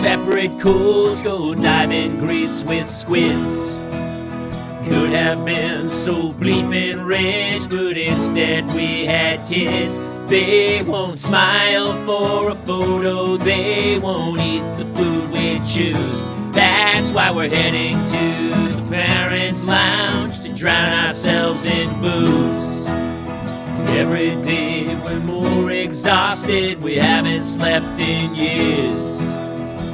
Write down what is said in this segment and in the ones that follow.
separate coals, go dive in grease with squids. Could have been so bleeping rich, but instead we had kids. They won't smile for a photo, they won't eat the food we choose. That's why we're heading to the parents' lounge to drown ourselves in booze. Every day we're more exhausted, we haven't slept in years.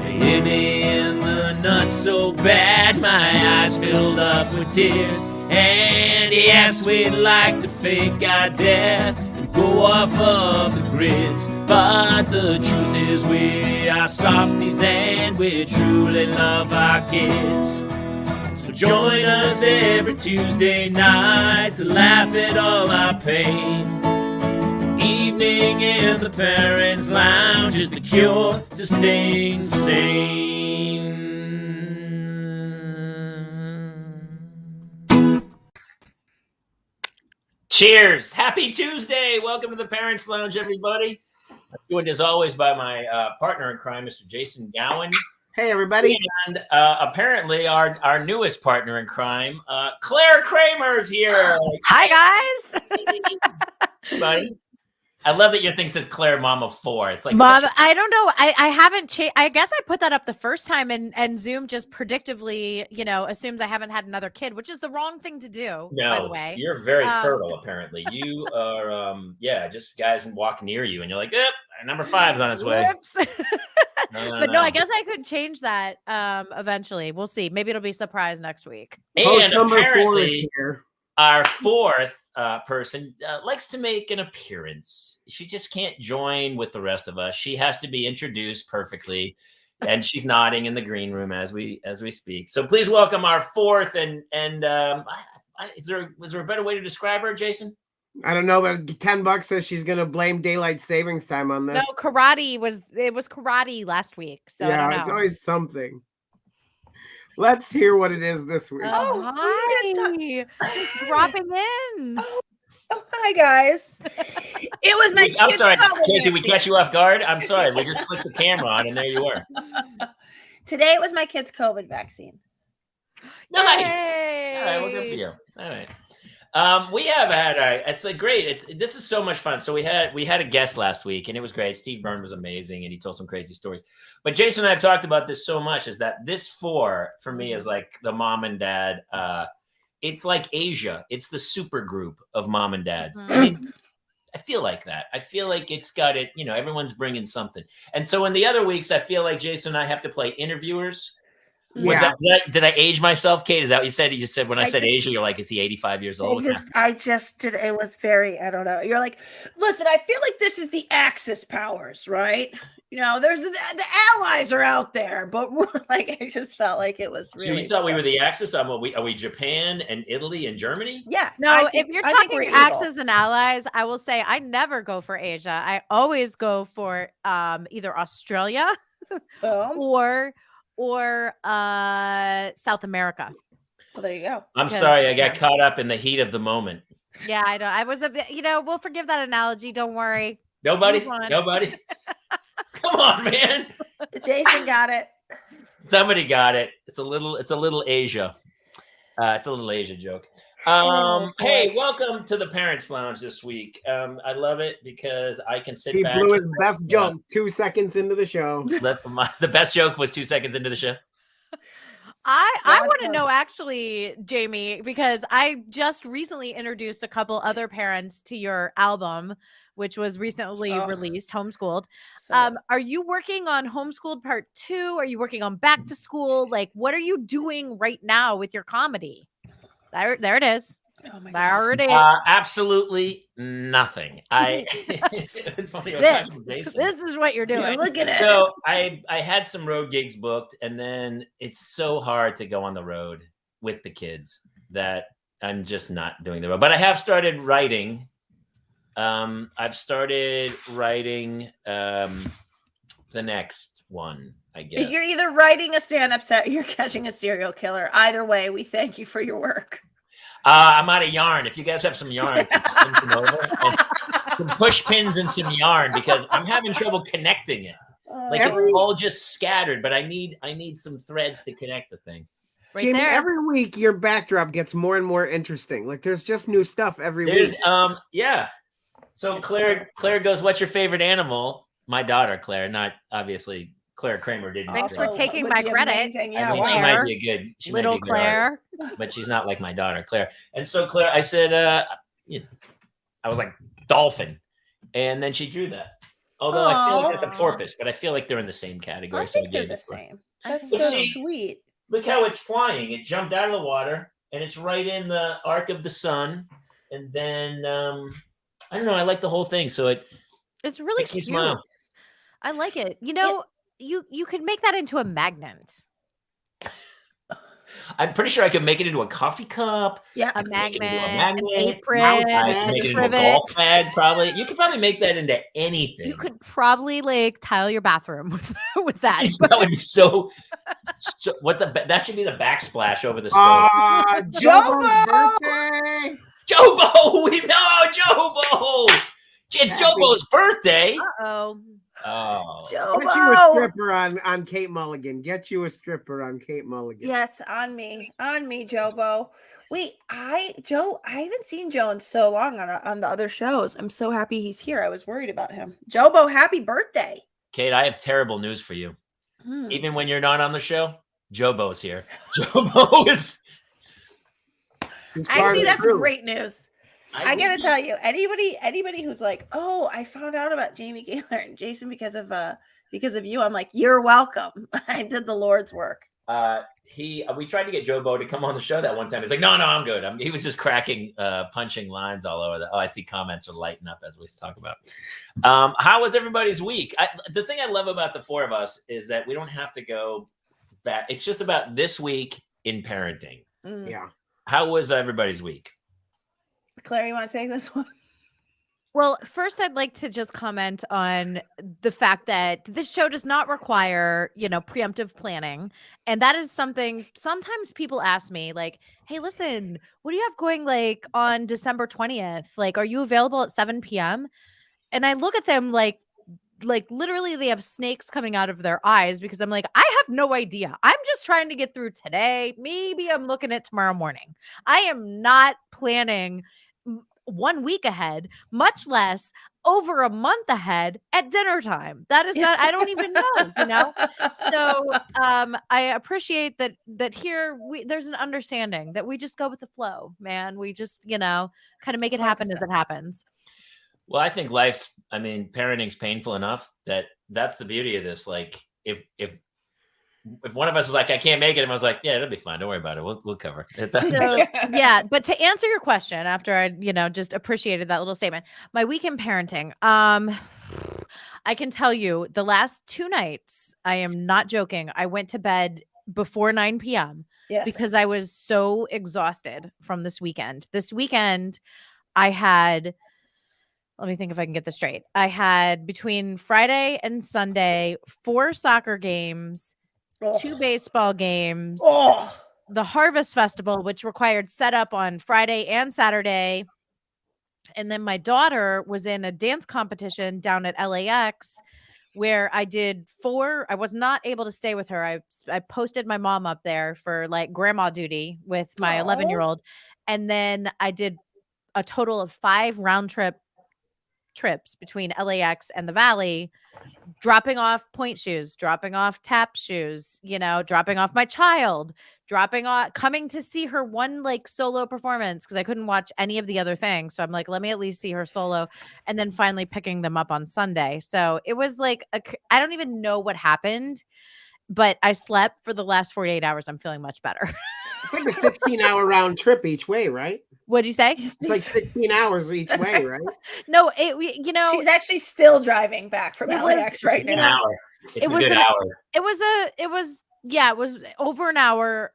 They hit me in the nuts so bad, my eyes filled up with tears. And yes, we'd like to fake our death and go off of the grids, but the truth is we are softies and we truly love our kids. So join us every Tuesday night to laugh at all our pain. Evening in the parents' lounge is the cure to staying sane. Cheers! Happy Tuesday! Welcome to the Parents Lounge, everybody. I'm joined as always by my partner in crime, Mr. Jason Gowan. Hey, everybody. And apparently our newest partner in crime, Clare Kramer is here. Hi, guys. Buddy. I love that your thing says Claire Mom of 4. It's like Mom, I don't know. I haven't changed. I guess I put that up the first time and Zoom just predictively, assumes I haven't had another kid, which is the wrong thing to do, by the way. You're very fertile, apparently. You are, just guys walk near you and you're like, number 5 is on its way. But no, I guess I could change that eventually. We'll see. Maybe it'll be a surprise next week. And apparently, our 4th person likes to make an appearance. She just can't join with the rest of us. She has to be introduced perfectly, and she's nodding in the green room as we speak. So please welcome our 4th. And is there a better way to describe her, Jason? I don't know, but $10 says she's gonna blame daylight savings time on this. No, karate was karate last week. So yeah, I don't know. It's always something. Let's hear what it is this week. Hi. Dropping in. Oh, hi, guys. It was my I'm kid's sorry. COVID Did we catch you off guard? I'm sorry. We just put the camera on, and there you were. Today it was my kid's COVID vaccine. Nice. Yay. All right, well, good for you. All right. We have had this is so much fun. So we had a guest last week and it was great. Steve Byrne was amazing and he told some crazy stories. But Jason and I have talked about this so much, is that this 4 for me is like the mom and dad. It's like Asia. It's the super group of mom and dads. Mm-hmm. I mean, I feel like that. I feel like it's got it, everyone's bringing something. And so in the other weeks, I feel like Jason and I have to play interviewers. Yeah. Did I age myself, Kate? Is that what you said? You just said when I said Asia, you're like, is he 85 years old? I just did. It was very, I don't know. You're like, listen, I feel like this is the Axis powers, right? There's the allies are out there, but like, I just felt like it was really. So you thought we were the Axis? Are we Japan and Italy and Germany? Yeah. No, if you're talking Axis and allies, I will say I never go for Asia. I always go for either Australia or South America. Well, there you go. I'm sorry, I got caught up in the heat of the moment. Yeah, I know. I was a bit, we'll forgive that analogy. Don't worry. Nobody. Come on, man. Jason got it. Somebody got it. It's a little Asia. It's a little Asia joke. Hey, welcome to the Parents Lounge this week. I love it because I can sit back. He blew his best joke 2 seconds into the show. The best joke was 2 seconds into the show. I want to know, actually, Jamie, because I just recently introduced a couple other parents to your album, which was recently released, Homeschooled. Are you working on Homeschooled Part 2? Are you working on Back to School? Like, what are you doing right now with your comedy? There it is. Oh my there God. it is. Absolutely nothing. It's funny. This is what you're doing. Look at it. So I had some road gigs booked, and then it's so hard to go on the road with the kids that I'm just not doing the road. But I have started writing. I've started writing the next one, I guess. You're either writing a stand-up set or you're catching a serial killer. Either way, we thank you for your work. I'm out of yarn. If you guys have some yarn, send them over. And some push pins and some yarn, because I'm having trouble connecting it. Like it's all just scattered, but I need some threads to connect the thing. Right Jamie, there. every week your backdrop gets more and more interesting. Like there's just new stuff every week. Yeah. So Claire goes, "What's your favorite animal?" My daughter, Claire, not obviously Clare Kramer didn't. Thanks for taking my credit. Amazing. Yeah, I mean, she might be a good little Claire, but she's not like my daughter, Claire. And so Claire, I said, I was like dolphin, and then she drew that. Although I feel like that's a porpoise, but I feel like they're in the same category. I think they're the same. That's so sweet. Look how it's flying. It jumped out of the water, and it's right in the arc of the sun. And then, I don't know. I like the whole thing. So it's really cute. Smile. I like it. You know, you could make that into a magnet. I'm pretty sure I could make it into a coffee cup. Yeah, a magnet, an apron, I could make it into a golf bag. Probably, you could probably make that into anything. You could probably like tile your bathroom with that. That would be so. That should be the backsplash over the stove. Jobo's birthday. Jobo, we know Jobo. It's Jobo's birthday. Uh-oh. Oh, Get you a stripper on Kate Mulligan. Get you a stripper on Kate Mulligan. Yes, on me, Jobo. Wait, I haven't seen Joe in so long on the other shows. I'm so happy he's here. I was worried about him. Jobo, happy birthday. Kate, I have terrible news for you. Even when you're not on the show, Jobo's here. Jobo is. Actually, that's great news. I gotta tell you, anybody who's like, "Oh, I found out about Jamie Gaylor and Jason because of you," I'm like, "You're welcome. I did the Lord's work." We tried to get Jobo to come on the show that one time. He's like, "No, I'm good." He was just cracking, punching lines all over. I see comments are lighting up as we talk about. How was everybody's week? The thing I love about the four of us is that we don't have to go back. It's just about this week in parenting. Yeah. How was everybody's week? Claire, you want to take this one? Well, first, I'd like to just comment on the fact that this show does not require, preemptive planning. And that is something sometimes people ask me like, "Hey, listen, what do you have going like on December 20th? Like, are you available at 7 p.m.?" And I look at them like literally they have snakes coming out of their eyes because I'm like, I have no idea. I'm just trying to get through today. Maybe I'm looking at tomorrow morning. I am not planning 1 week ahead, much less over a month ahead at dinner time. That is not, I don't even know, So I appreciate that here there's an understanding that we just go with the flow, man. We just, kind of make it happen 100%. As it happens. Well, I think parenting's painful enough that's the beauty of this. Like if one of us is like, "I can't make it," and I was like, "Yeah, it'll be fine. Don't worry about it. We'll cover it." So, yeah. But to answer your question, after I, just appreciated that little statement, my weekend parenting, I can tell you the last 2 nights, I am not joking. I went to bed before 9 p.m. because I was so exhausted from this weekend. This weekend, I had, let me think if I can get this straight. I had between Friday and Sunday, 4 soccer games, 2 baseball games, the Harvest Festival, which required setup on Friday and Saturday. And then my daughter was in a dance competition down at LAX where I did 4. I was not able to stay with her. I posted my mom up there for like grandma duty with my 11-year-old. And then I did a total of 5 round trips between LAX and the Valley, dropping off point shoes, dropping off tap shoes, dropping off my child, coming to see her one like solo performance because I couldn't watch any of the other things. So I'm like, let me at least see her solo, and then finally picking them up on Sunday. So it was like, I don't even know what happened, but I slept for the last 48 hours. I'm feeling much better. It's like a 16-hour round trip each way, right? What'd you say? It's like 16 hours each way, right? No, she's actually still driving back from LAX right now. It was an hour. It was over an hour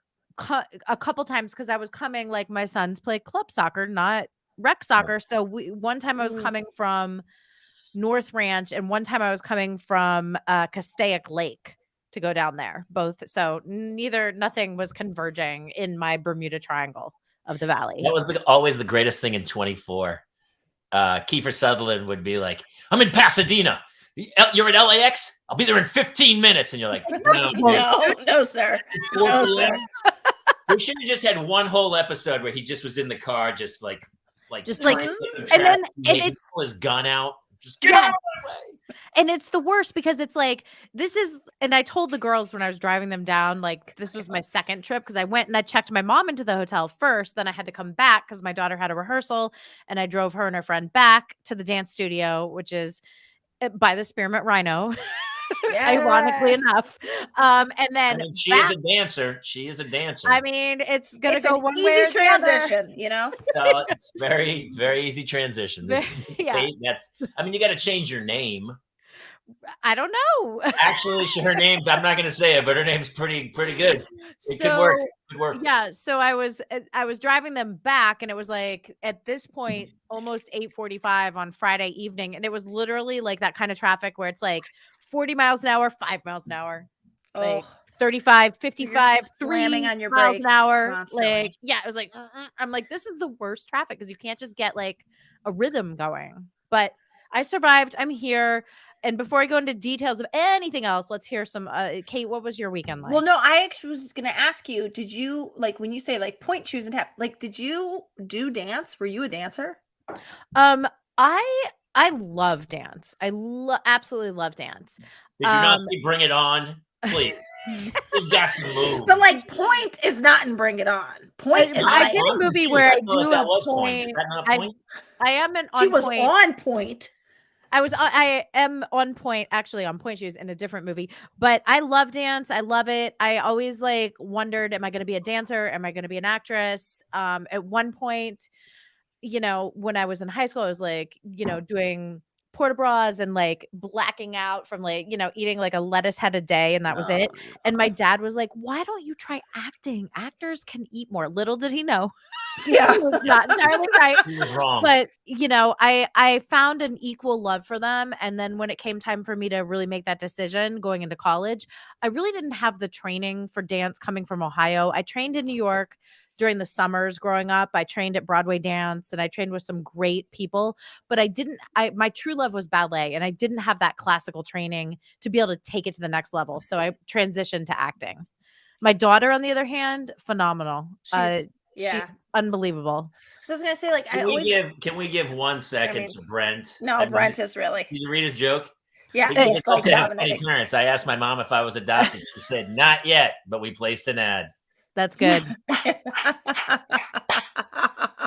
a couple times because I was coming, like my sons play club soccer, not rec soccer. So one time I was coming from North Ranch and one time I was coming from Castaic Lake to go down there, both. So nothing was converging in my Bermuda Triangle of the Valley. That was always the greatest thing in 24. Kiefer Sutherland would be like, "I'm in Pasadena. You're at LAX? I'll be there in 15 minutes. And you're like, no, no, sir. No, sir. We should have just had one whole episode where he just was in the car, just like, and then it's pull his gun out, just get out of my way. And it's the worst because it's like, this is, and I told the girls when I was driving them down, like, this was my second trip because I went and I checked my mom into the hotel first. Then I had to come back because my daughter had a rehearsal, and I drove her and her friend back to the dance studio, which is by the Spearmint Rhino. Ironically enough. And then she is a dancer. She is a dancer. I mean, it's gonna go one easy way or transition, you know? So it's very, very easy transition. Kate, I mean, you got to change your name. I don't know. Actually, her name's, I'm not going to say it, but her name's pretty good. It could work. It could work. Yeah. So I was driving them back, and it was like, at this point, almost 8:45 on Friday evening. And it was literally like that kind of traffic where it's like 40 miles an hour, 5 miles an hour, like 35, 55, 3 on your miles an hour. constantly. Like, yeah, it was like, I'm like, this is the worst traffic because you can't just get like a rhythm going. But I survived. I'm here. And before I go into details of anything else, let's hear some. Kate, what was your weekend like? Well, no, I actually was just going to ask you, did you, like, when you say like point, choose, and tap, like, did you do dance? Were you a dancer? I love dance. I absolutely love dance. Did you not see Bring It On? Please. You've got some moves. But like, Point is not in Bring It On. Point is I like, did a movie where I do a point. Is that not a point? I am an on she was point. on point. I am on point, actually on point. She was in a different movie, but I love dance. I love it. I always like wondered, am I going to be a dancer? Am I going to be an actress? At one point, you know, when I was in high school, I was like, you know, doing port bras and like blacking out from like, you know, eating like a lettuce head a day. And that was it. And my dad was like, why don't you try acting? Actors can eat more. Little did he know. Yeah. He was not entirely right. He was wrong. But, you know, I found an equal love for them. And then when it came time for me to really make that decision going into college, I really didn't have the training for dance coming from Ohio. I trained in New York during the summers growing up. I trained at Broadway Dance and I trained with some great people, but my true love was ballet, and I didn't have that classical training to be able to take it to the next level. So I transitioned to acting. My daughter, on the other hand, phenomenal. She's unbelievable. So I was gonna say, like, can we give 1 second to Brent? No, Brent is really. Did you read his joke? Yeah, it's like dominating. Parents. I asked my mom if I was adopted. She said, "Not yet, but we placed an ad." That's good.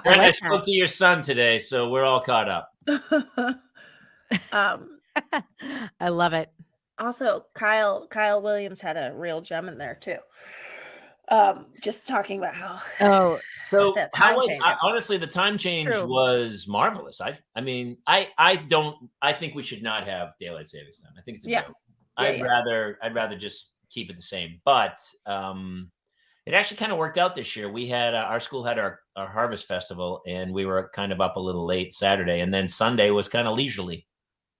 I spoke to your son today, so we're all caught up. I love it. Also, Kyle Williams had a real gem in there too. Just talking about how honestly, the time change was marvelous. I mean, I think we should not have daylight savings time. I think it's a joke. I'd rather just keep it the same. But it actually kind of worked out this year. We had our school had our harvest festival, and we were kind of up a little late Saturday, and then Sunday was kind of leisurely.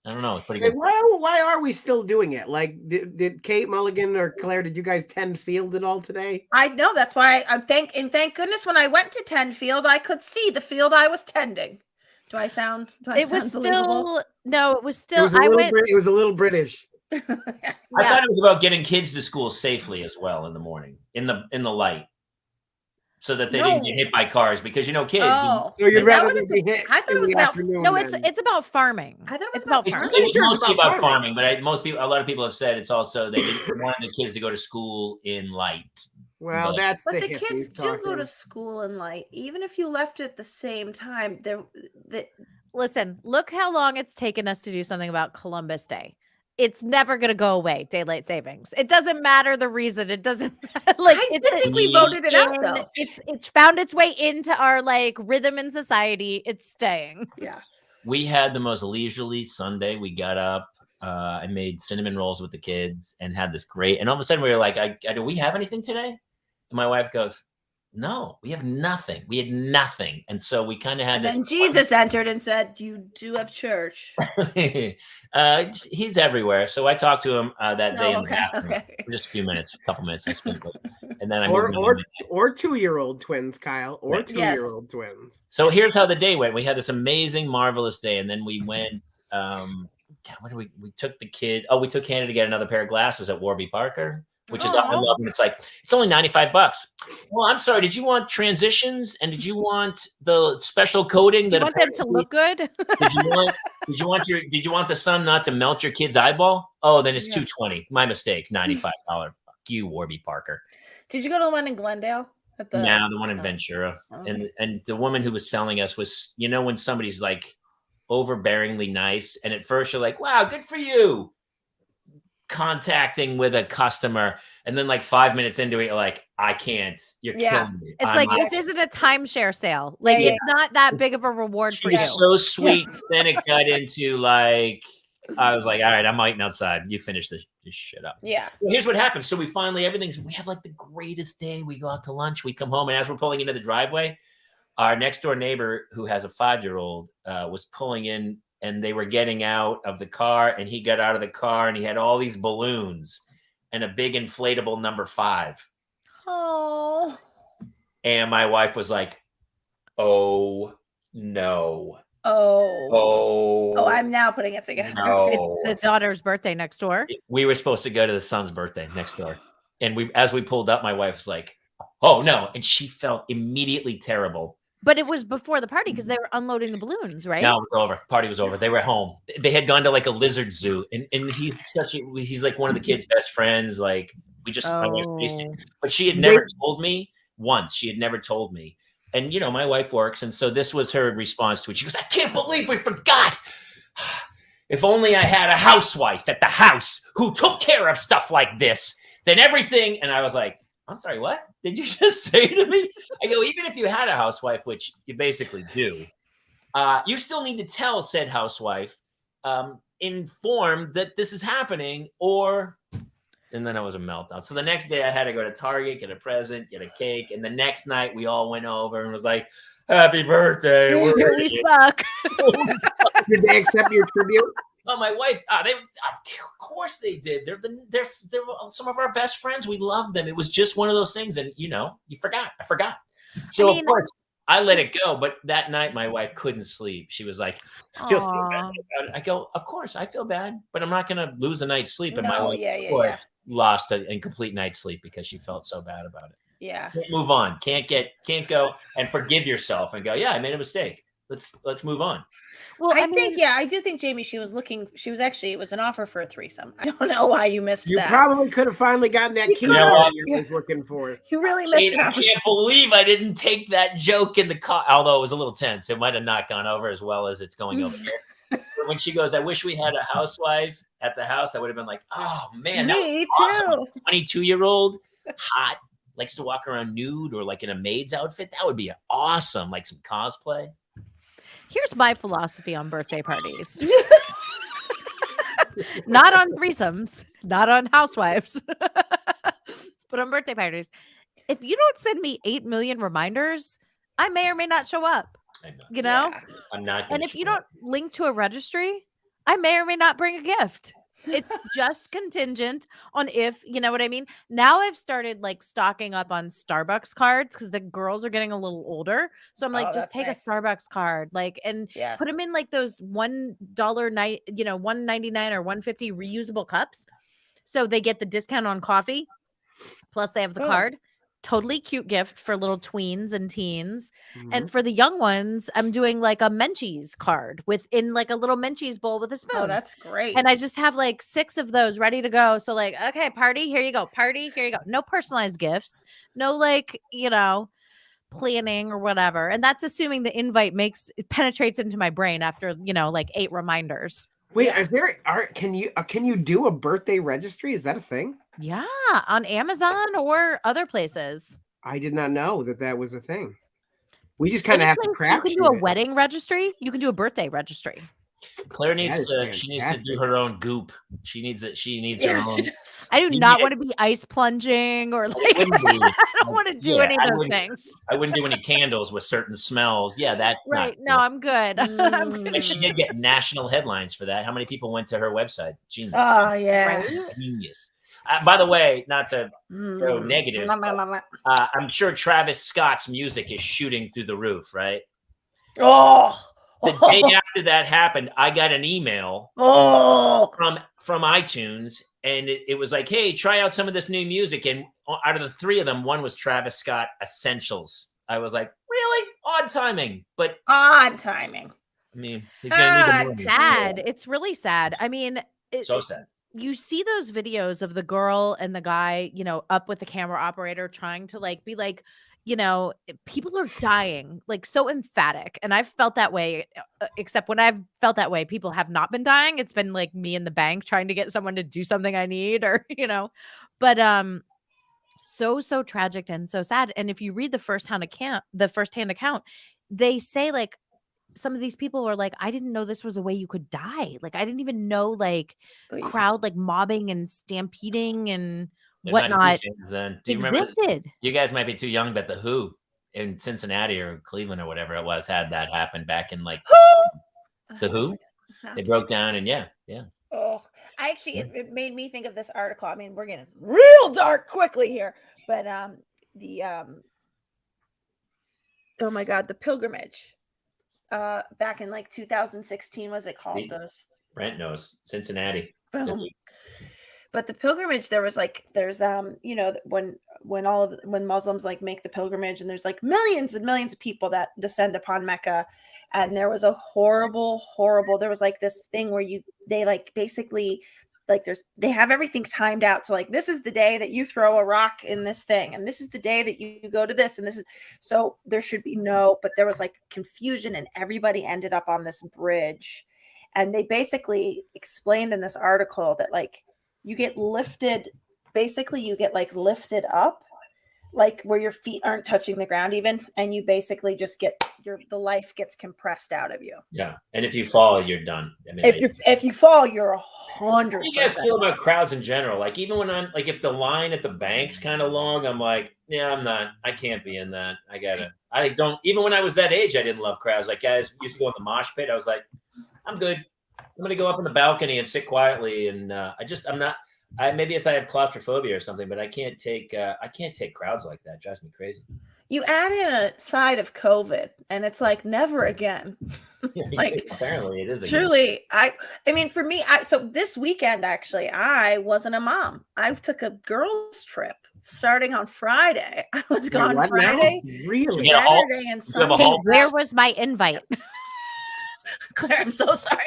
I don't know. It's pretty good. Why are we still doing it? Like, did Kate Mulligan or Claire, did you guys tend field at all today? I know. That's why thank goodness when I went to tend field, I could see the field I was tending. It was still, no, it was still, it was a little British. I thought it was about getting kids to school safely as well in the morning, in the light, so that they didn't get hit by cars, because, you know, kids. So you'd rather be hit. I thought it was about it's about farming. I thought it was about farming. It's mostly about farming, but a lot of people have said it's also they didn't want the kids to go to school in light. Well, but the kids do go to school in light, even if you left at the same time. Listen, look how long it's taken us to do something about Columbus Day. It's never going to go away, daylight savings. It doesn't matter the reason. It doesn't matter. Like, I didn't think we voted it out, though. It's found its way into our like rhythm in society. It's staying. Yeah. We had the most leisurely Sunday. We got up. I made cinnamon rolls with the kids and had this great. And all of a sudden we were like, do we have anything today? And my wife goes, no, we have nothing. We had nothing. And so we kind of had this. Then Jesus entered and said, you do have church. He's everywhere. So I talked to him that day in the bathroom. Okay. For just a few minutes, a couple minutes. I spent with him. And then I or 2-year-old twins, Kyle, or 2-year-old twins. So here's how the day went. We had this amazing, marvelous day. And then we went what do we took the kid. Oh, we took Hannah to get another pair of glasses at Warby Parker, which is I love when it's like, it's only $95. Well, I'm sorry. Did you want transitions and did you want the special coating? Do you want them to look good? Did you want the sun not to melt your kid's eyeball? Oh, then it's $220. My mistake. $95. Fuck you, Warby Parker. Did you go to the one in Glendale? The one in Ventura. Okay. And the woman who was selling us was, when somebody's like overbearingly nice, and at first you're like, wow, good for you, contacting with a customer, and then like 5 minutes into it, you're like, I can't. You're killing me. It's like this isn't a timeshare sale. Like it's not that big of a reward for you. So sweet. Yes. Then it got into like, I was like, all right, I'm waiting outside. You finish this shit up. Yeah. Well, here's what happened. So we have like the greatest day. We go out to lunch. We come home. And as we're pulling into the driveway, our next door neighbor who has a 5-year-old was pulling in, and they were getting out of the car, and he got out of the car and he had all these balloons and a big inflatable number 5. Oh. And my wife was like, oh no. Oh, I'm now putting it together. No. It's the daughter's birthday next door. We were supposed to go to the son's birthday next door. And as we pulled up, my wife's like, oh no. And she felt immediately terrible. But it was before the party because they were unloading the balloons, right? No, it was over. Party was over. They were at home. They had gone to like a lizard zoo. And he's like one of the kids' best friends. Like but she had never told me once. She had never told me. And, my wife works. And so this was her response to it. She goes, I can't believe we forgot. If only I had a housewife at the house who took care of stuff like this, then everything. And I was like, I'm sorry, what did you just say to me? I go, even if you had a housewife, which you basically do, you still need to tell said housewife, inform that this is happening, and then it was a meltdown. So the next day I had to go to Target, get a present, get a cake. And the next night we all went over and was like, happy birthday. We suck. Did they accept your tribute? Oh, my wife, of course they did. They're some of our best friends. We love them. It was just one of those things. And, you forgot. I forgot. So, of course, I let it go. But that night, my wife couldn't sleep. She was like, I feel so bad about it. I go, of course, I feel bad. But I'm not going to lose a night's sleep. And my wife, of course, lost an incomplete night's sleep because she felt so bad about it. Yeah. Can't move on. Can't go and forgive yourself and go, yeah, I made a mistake. Let's move on. Well, I do think Jamie, it was an offer for a threesome. I don't know why you missed that. You probably could have finally gotten that key that you was looking for. You really missed it. I can't believe I didn't take that joke in the car, although it was a little tense. It might have not gone over as well as it's going over here. But when she goes, I wish we had a housewife at the house, I would have been like, oh man, me too. Awesome. 22-year-old, hot, likes to walk around nude or like in a maid's outfit. That would be awesome, like some cosplay. Here's my philosophy on birthday parties. Not on threesomes, not on housewives, but on birthday parties. If you don't send me 8 million reminders, I may or may not show up. I know. Yeah. I'm not. And if you don't link to a registry, I may or may not bring a gift. It's just contingent on if, you know what I mean? Now I've started like stocking up on Starbucks cards because the girls are getting a little older. So I'm like, just take a Starbucks card, like, and put them in like those $1.99 or $1.50 reusable cups. So they get the discount on coffee. Plus they have the card. Totally cute gift for little tweens and teens. Mm-hmm. And for the young ones, I'm doing like a Menchie's card within like a little Menchie's bowl with a spoon. Oh, that's great. And I just have like 6 of those ready to go. So like, okay, party, here you go. Party, here you go. No personalized gifts. No like, planning or whatever. And that's assuming the invite penetrates into my brain after, like 8 reminders. Wait, can you do a birthday registry? Is that a thing? Yeah, on Amazon or other places. I did not know that was a thing. We just kind of have to craft. You can do a wedding registry. You can do a birthday registry. Claire needs to do her own goop. She needs her own. I do not want to be ice plunging or like I don't want to do any of those things. I wouldn't do any candles with certain smells. Yeah, that's right. No, I'm good. And she did get national headlines for that. How many people went to her website? Genius. Oh yeah. Genius. By the way, not to go negative, I'm sure Travis Scott's music is shooting through the roof, right? Oh, The day after that happened, I got an email from iTunes, and it was like, hey, try out some of this new music. And out of the three of them, one was Travis Scott Essentials. I was like, really? Odd timing. But odd timing. I mean, he's gonna need the sad. It's really sad. I mean, so sad. You see those videos of the girl and the guy, you know, up with the camera operator trying to like be like, you know, people are dying, like so emphatic. And I've felt that way, except when I've felt that way, people have not been dying. It's been like me in the bank trying to get someone to do something I need, or, you know, but so tragic and so sad. And if you read the firsthand account, they say like some of these people were like, I didn't know this was a way you could die. Like, I didn't even know like crowd like mobbing and stampeding and whatnot then. Do you existed. Remember, you guys might be too young, but the Who in Cincinnati or Cleveland or whatever it was had that happen back in like the Who. They broke down and yeah. Oh, I actually it made me think of this article. I mean, we're getting real dark quickly here, but oh my God, the pilgrimage. Back in like 2016, was it called? Brent knows. Cincinnati. But the pilgrimage, there's you know, when Muslims like make the pilgrimage, and there's like millions and millions of people that descend upon Mecca, and there was a horrible there was like this thing where they like basically like they have everything timed out. So like, this is the day that you throw a rock in this thing, and this is the day that you go to this, and this is, so there should be but there was like confusion, and everybody ended up on this bridge. And they basically explained in this article that like you get lifted up, like where your feet aren't touching the ground even, and you basically just get the life gets compressed out of you. Yeah, and if you fall, you're done. I mean, if you fall, you're 100%. How do you guys feel about crowds in general? Like, even when I'm like, if the line at the bank's kind of long, I'm like, yeah, I can't be in that. I don't, even when I was that age, I didn't love crowds. Like, guys used to go in the mosh pit. I was like, I'm good. I'm going to go up on the balcony and sit quietly. And maybe it's I have claustrophobia or something, but I can't take crowds like that. It drives me crazy. You add in a side of COVID, and it's like never again. Like, apparently it is again. Truly, I mean, for me, so this weekend actually, I wasn't a mom. I took a girls' trip starting on Friday. I was gone Friday, really? Saturday, and Sunday. Hey, where was my invite? Claire, I'm so sorry.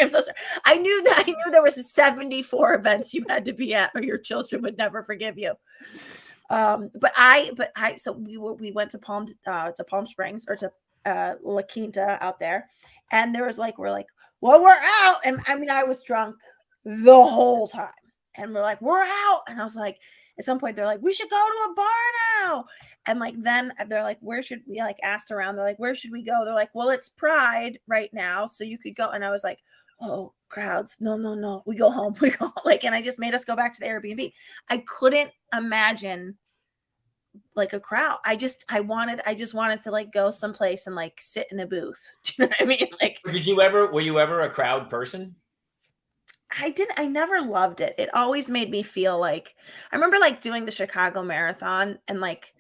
I knew there was 74 events you had to be at, or your children would never forgive you. So we went to Palm Springs, or to La Quinta out there, and there was like, we're out, and I mean, I was drunk the whole time, and we're like, we're out, and I was like, at some point they're like, we should go to a bar now, and like then they're like, where should we, like asked around, they're like, where should we go? They're like, well, it's Pride right now, so you could go, and I was like, oh, crowds, no, we go home, like, and I just made us go back to the Airbnb. I couldn't imagine like a crowd. I just wanted to like go someplace and like sit in a booth. Do you know what I mean? Like, were you ever a crowd person? I never loved it. It always made me feel like, I remember like doing the Chicago Marathon, and like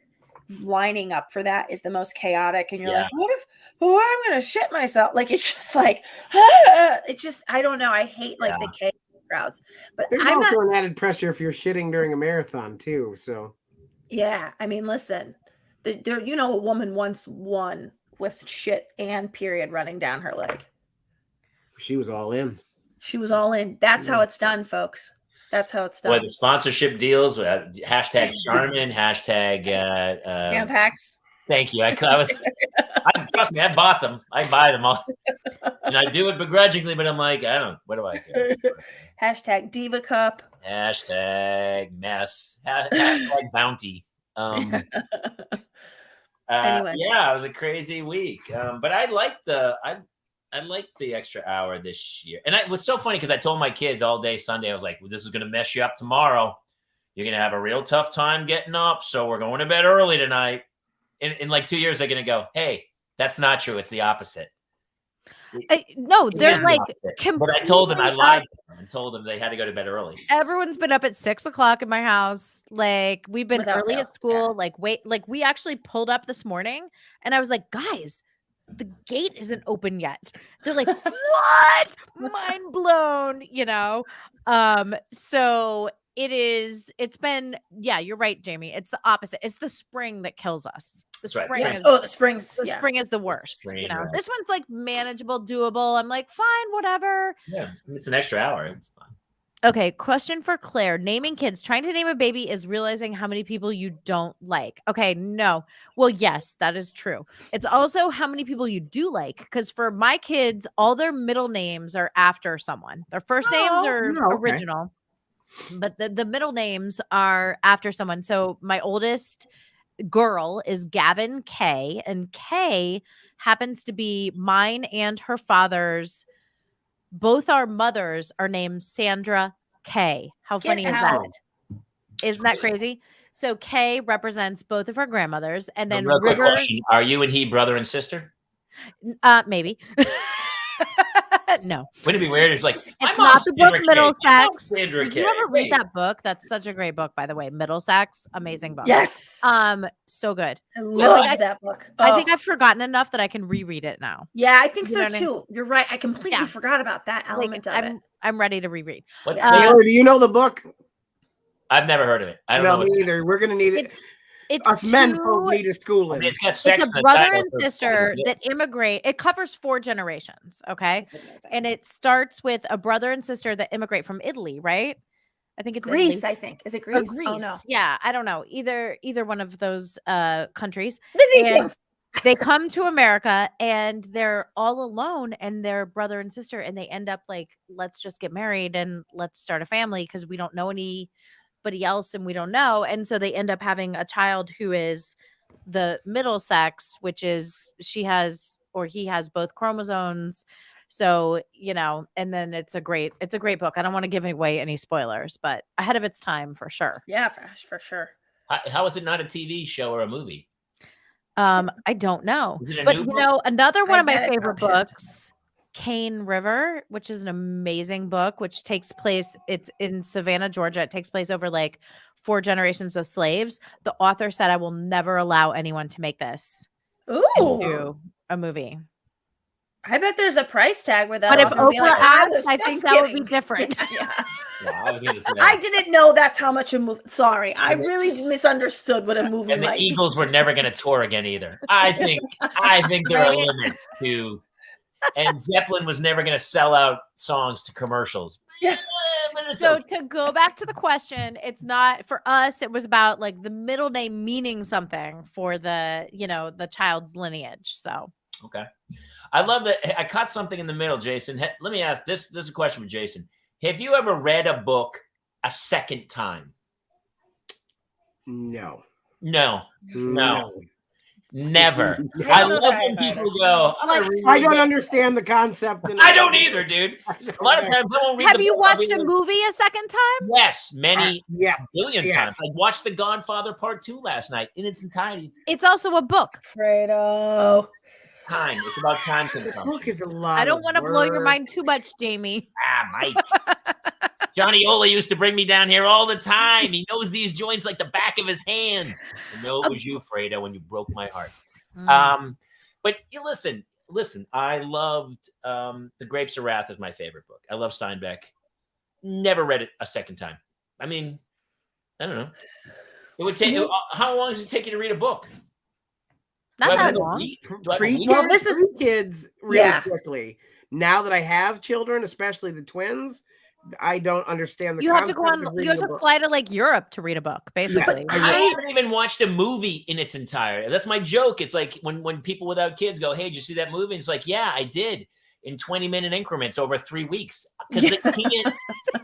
lining up for that is the most chaotic, and you're like, I'm gonna shit myself. Like, it's just like, it's just, I don't know. I hate like the chaos crowds, but there's also an added pressure if you're shitting during a marathon too. So yeah, I mean, listen, you know, a woman once won with shit and period running down her leg. She was all in. That's how it's done, folks. That's how it's done. Well, the sponsorship deals, hashtag Charmin, hashtag Tampax. Thank you. Trust me, I bought them. I buy them all. And I do it begrudgingly, but I'm like, what do I care? Hashtag Diva Cup. Hashtag mess. Hashtag bounty. Anyway. Yeah, it was a crazy week. But I liked the extra hour this year. And it was so funny because I told my kids all day Sunday, I was like, well, this is going to mess you up tomorrow. You're going to have a real tough time getting up. So we're going to bed early tonight. In like 2 years, they're going to go, hey, that's not true. It's the opposite. No, there's like, but I told them, I lied to them and told them they had to go to bed early. Everyone's been up at 6 o'clock in my house. Like, we've been early at school. Yeah. Like we actually pulled up this morning, and I was like, guys, the gate isn't open yet. They're like, what? Mind blown, you know? So it's been, yeah, you're right, Jamie. It's the opposite. It's the spring that kills us. The That's right. spring Yes. is Oh, the springs. the Yeah. spring is the worst. Spring, You know, right. this one's like manageable, doable. I'm like, fine, whatever. Yeah, it's an extra hour. It's fine. Okay, question for Claire. Naming kids, trying to name a baby is realizing how many people you don't like. Okay, no. Well, yes, that is true. It's also how many people you do like. Because for my kids, all their middle names are after someone. Their first names are okay. original, but the middle names are after someone. So my oldest girl is Gavin K, and K happens to be mine and her father's. Both our mothers are named Sandra K. How funny is that? Isn't that crazy? So K represents both of our grandmothers, and then Real quick River, question. Are you and he brother and sister? maybe. No, Wouldn't it be weird? It's like it's not the book Middlesex. Sandra Did K. you ever read Wait. that book? That's such a great book, by the way. Middlesex, amazing book. Yes. So good. I love I- that book. I think Oh. I've forgotten enough that I can reread it now. Yeah, I think You so know what I mean? too. You're right. I completely Yeah. forgot about that Like, element of it. I'm ready to reread. What- Taylor, do you know the book? I've never heard of it. I don't know. No, me either. We're gonna need it. It's Us men two- both need a I schooling. mean, it's got sex It's in a the brother title, and so it's sister probably- that immigrate. It covers 4 generations. Okay. That's amazing. And it starts with a brother and sister that immigrate from Italy, right? I think it's Greece, Italy. I think. Is it Or Greece? Oh no. Yeah, I don't know. Either one of those countries. The And details. they come to America and they're all alone and they're brother and sister and they end up like, let's just get married and let's start a family because we don't know anybody else and we don't know. And so they end up having a child who is the middle sex, which is he has both chromosomes. So, you know, and then it's a great book. I don't want to give away any spoilers, but ahead of its time for sure. Yeah, for sure. How is it not a TV show or a movie? I don't know. Is it a But new you book? know, another one I of my bet it's favorite optioned. books, Cane River, which is an amazing book, which takes place, it's in Savannah, Georgia. It takes place over like 4 generations of slaves. The author said, I will never allow anyone to make this Ooh. into a movie. I bet there's a price tag with that. But if author being Oprah like, asked, was I just think that would be kidding. different. Yeah. Yeah, I was going to say that. I didn't know that's how much a movie. Sorry, I And the- really misunderstood what a movie And the might be. Eagles were never going to tour again either. I think there are limits to. And Zeppelin was never going to sell out songs to commercials. Yeah. But it's So okay. to go back to the question, it's not for us, it was about like the middle name meaning something for the, you know, the child's lineage. So Okay. I love that. I caught something in the middle, Jason. Let me ask this. This is a question for Jason. Have you ever read a book a second time? No. No. No. Never. I I don't know love that I when have people go, I'm gonna reread I don't it." understand the concept. And I don't either, dude. A lot of times someone reads have the you book, I'll be watched a like, movie a second time? Yes, many Yeah. billion Yes. times. I watched The Godfather Part 2 last night in its entirety. It's also a book. Fredo. Time. It's about time The book consumption. is a lot. I don't of want to blow your work. mind too much, Jamie. Mike. Johnny Ola used to bring me down here all the time. He knows these joints like the back of his hand. I know it was you, Fredo, when you broke my heart. But you listen. I loved The Grapes of Wrath is my favorite book. I love Steinbeck. Never read it a second time. I mean, I don't know. It would take. How long does it take you to read a book? Not Do I have that a long. week? Do I have a Pre- week? Well, this is- pre-kids really Yeah. quickly. Now that I have children, especially the twins, I don't understand the You have to go concept on. of You reading have a to book. fly to like Europe to read a book, basically. I haven't even watched a movie in its entirety. That's my joke. It's like when people without kids go, "Hey, did you see that movie?" And it's like, "Yeah, I did." In 20-minute increments over 3 weeks. Because they can't.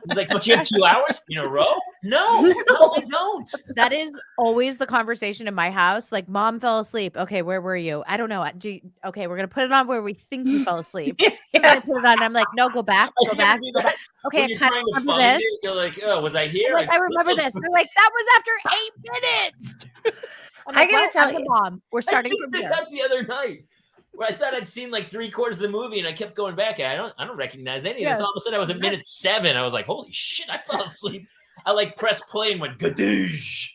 He's like, "But you have 2 hours in a row?" No, I don't. That is always the conversation in my house. Like, mom fell asleep. Okay, where were you? I don't know. Okay, we're gonna put it on where we think you fell asleep. And I put it on. I'm like, no, go back, I go can't back. do Go that. back. Okay, When I you're kind trying of to remember find this. it, you're like, "Oh, was I here?" Like, I remember this. They're like, that was after 8 minutes. I'm I like, gotta well, tell I'm the you. mom. We're I starting just from did here. that the other night. Where I thought I'd seen like 3/4 of the movie, and I kept going back. I don't recognize any of this. Yeah. All of a sudden, I was at minute 7. I was like, "Holy shit!" I fell asleep. I like pressed play and went gadoosh.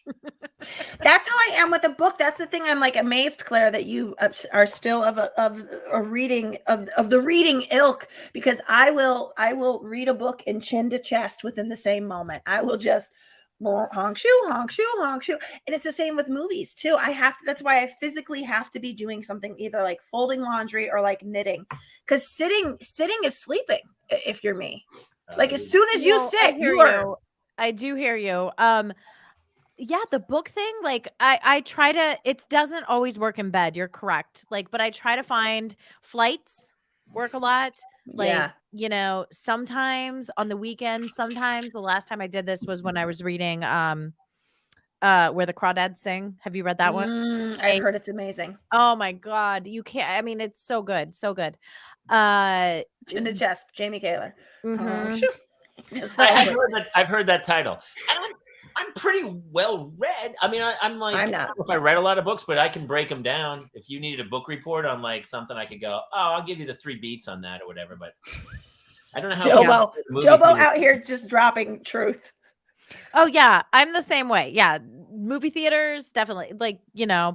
That's how I am with a book. That's the thing. I'm like amazed, Claire, that you are still of a reading of the reading ilk, because I will read a book in chin to chest within the same moment. I will just honk shoe, honk shoe, honk shoe. And it's the same with movies too. I have to, that's why I physically have to be doing something, either like folding laundry or like knitting, because sitting is sleeping if you're me. Like as soon as you sit, I do hear you. Yeah, the book thing, like I try to, it doesn't always work in bed. You're correct. Like, but I try to find flights work a lot. Like, sometimes on the weekend, sometimes the last time I did this was when I was reading Where the Crawdads Sing. Have you read that one? I've heard it's amazing. Oh my God. You can't, I mean, it's so good. So good. Chin to chest, Jamie Kaler. Mhm. I've heard that title. I'm pretty well read. I mean, I'm like, I'm I not. don't know if I read a lot of books, but I can break them down. If you needed a book report on like something, I could go, I'll give you the 3 beats on that or whatever. But I don't know how Jobo out here just dropping truth. Oh yeah, I'm the same way. Yeah, movie theaters, definitely. Like,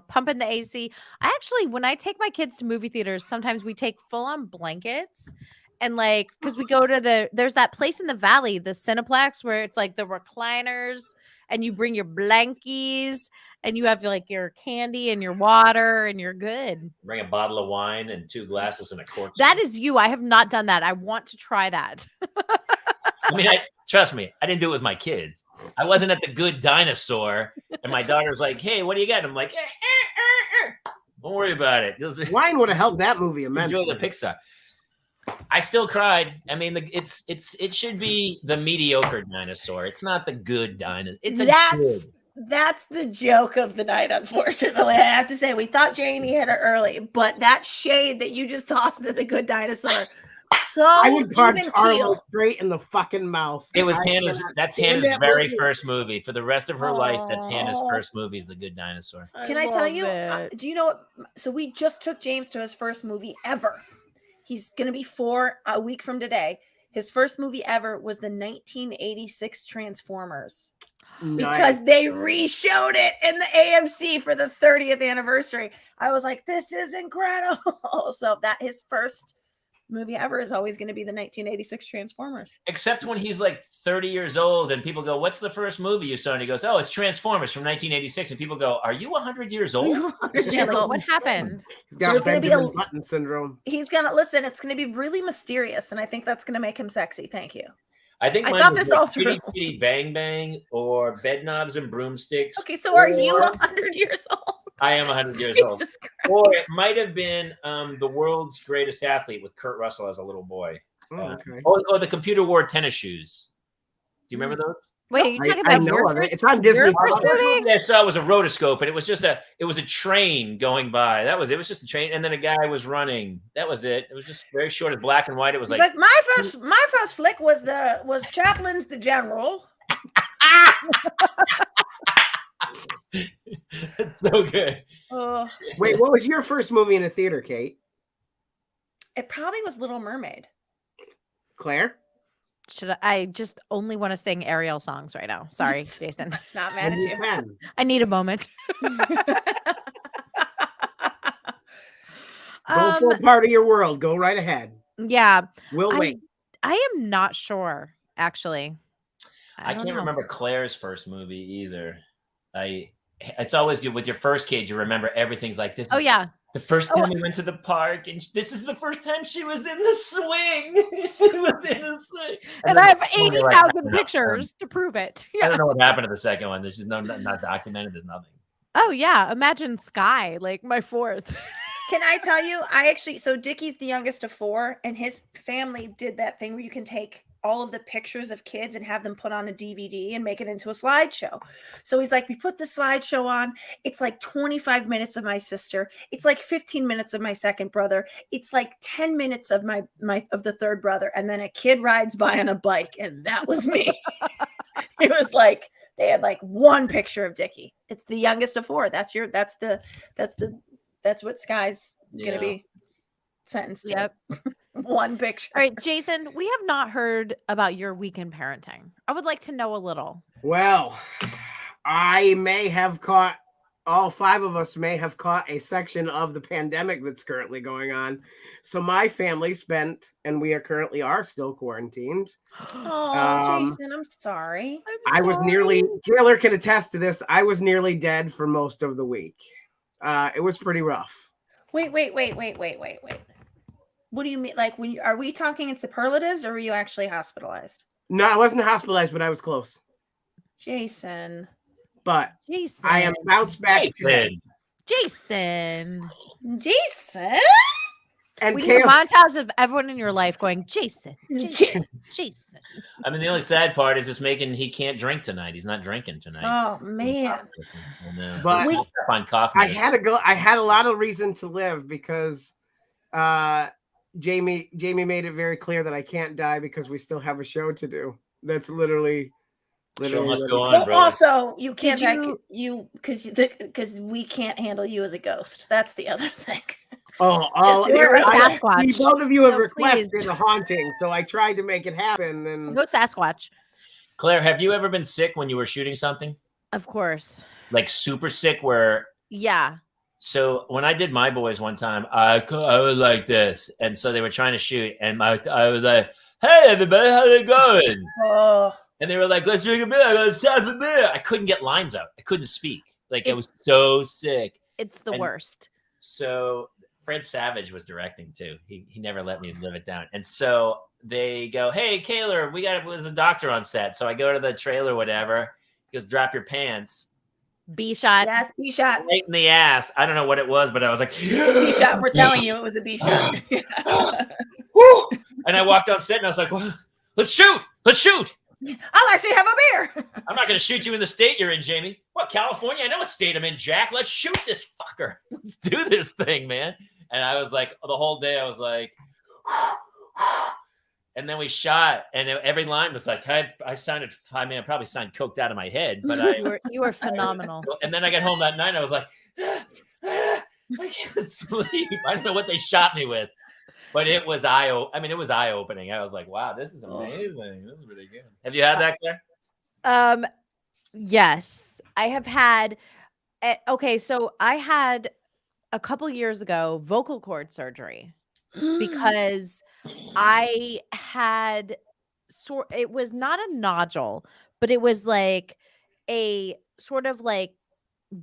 pumping the AC. I actually, when I take my kids to movie theaters, sometimes we take full-on blankets. And like, because we go to there's that place in the valley, the Cineplex, where it's like the recliners, and you bring your blankies, and you have like your candy and your water, and you're good. Bring a bottle of wine and 2 glasses and a cork. That is you. I have not done that. I want to try that. I mean, trust me, I didn't do it with my kids. I wasn't at the Good Dinosaur, and my daughter's like, "Hey, what do you got?" And I'm like, "Don't worry about it." Wine would have helped that movie immensely. Enjoy the Pixar. I still cried. I mean, it should be the mediocre dinosaur. It's not the good dinosaur. That's the joke of the night, unfortunately. I have to say, we thought Jamie hit it early, but that shade that you just tossed at the good dinosaur. So I would punch Arlo straight in the fucking mouth. It was Hannah's. That's Hannah's very first movie. For the rest of her life, that's Hannah's first movie. Is The Good Dinosaur. Can I tell you? Do you know what? So we just took James to his first movie ever. He's going to be 4 a week from today. His first movie ever was the 1986 Transformers. Because they re-showed it in the AMC for the 30th anniversary. I was like, this is incredible. So that his first movie ever is always going to be the 1986 Transformers. Except when he's like 30 years old and people go, "What's the first movie you saw?" And he goes, "Oh, it's Transformers from 1986." And people go, "Are you 100 years old?" What happened? He's got Benjamin Button syndrome. He's going to listen. It's going to be really mysterious. And I think that's going to make him sexy. Thank you. I think I thought this all through. Kitty Kitty Bang Bang or Bed Knobs and Broomsticks. Okay, so are you 100 years old? I am 100 years old. Jesus Christ. Or it might have been The World's Greatest Athlete with Kurt Russell as a little boy. Or The Computer Wore Tennis Shoes. Do you remember those? Wait, are you talking about your first? It's on Disney. First movie? I saw it was a rotoscope, and it was a train going by. It was just a train, and then a guy was running. That was it. It was just very short, as black and white. It was like my first flick was Chaplin's The General. That's so good. Wait, what was your first movie in a theater, Kate? It probably was Little Mermaid. Claire? I just only want to sing Ariel songs right now. Sorry, Jason. Not mad at you. I need a moment. Go for a part of your world. Go right ahead. Yeah. We'll wait. I am not sure, actually. I can't remember Claire's first movie either. It's always with your first kid, you remember everything's like this. Oh, yeah. The first time we went to the park, and this is the first time she was in the swing. She was in the swing. And I have 80,000 pictures to prove it. Yeah. I don't know what happened to the second one. There's just not documented. There's nothing. Oh, yeah. Imagine Sky, like my fourth. Can I tell you, so Dickie's the youngest of 4, and his family did that thing where you can take all of the pictures of kids and have them put on a DVD and make it into a slideshow. So he's like, we put the slideshow on. It's like 25 minutes of my sister. It's like 15 minutes of my second brother. It's like 10 minutes of of the third brother. And then a kid rides by on a bike. And that was me. It was like, they had like one picture of Dickie. It's the youngest of 4. That's what Sky's going to be sentenced to. Yep. One picture. All right, Jason, we have not heard about your weekend parenting. I would like to know a little. Well, I may have caught, all 5 of us may have caught a section of the pandemic that's currently going on. So my family spent, and we are still quarantined. Oh, Jason, I'm sorry. I was nearly, Taylor can attest to this. I was nearly dead for most of the week. It was pretty rough. Wait. What do you mean? Like, are we talking in superlatives, or were you actually hospitalized? No, I wasn't hospitalized, but I was close. Jason. But Jason. I am bounced back today. Jason. And we need a montage of everyone in your life going, Jason. I mean, the only sad part is he can't drink tonight. He's not drinking tonight. Oh man! But on coffee. I had a lot of reason to live because Jamie made it very clear that I can't die because we still have a show to do. That's literally. Show must go on, brother. Also, you can't because we can't handle you as a ghost. That's the other thing. Both of you have requested a haunting, so I tried to make it happen. And no Sasquatch. Claire, have you ever been sick when you were shooting something? Of course. Like super sick where? Yeah. So when I did My Boys one time, I was like this, and so they were trying to shoot, and I was like, "Hey, everybody, how's it going?" Oh. And they were like, "Let's drink a beer." I go, "It's time for beer." I couldn't get lines out. I couldn't speak. Like I was so sick. It's the worst. So Fred Savage was directing too. He never let me live it down. And so they go, "Hey, Kaylor, there's a doctor on set." So I go to the trailer, whatever. He goes, "Drop your pants." B shot. Yes, B shot. Right in the ass. I don't know what it was, but I was like, B shot. We're telling you it was a B shot. And I walked on set and I was like, well, let's shoot. I'll actually have a beer. I'm not going to shoot you in the state you're in, Jamie. What, California? I know what state I'm in, Jack. Let's shoot this fucker. Let's do this thing, man. And I was like, the whole day I was like, and then we shot, and every line was like, I probably sounded coked out of my head, but you were phenomenal. And then I got home that night and I was like, I can't sleep. I don't know what they shot me with. But it was eye-opening. I was like, wow, this is amazing. This is really good. Have you had that, Claire? Yes. I have had so I had a couple years ago vocal cord surgery because I had it was not a nodule, but it was like a sort of like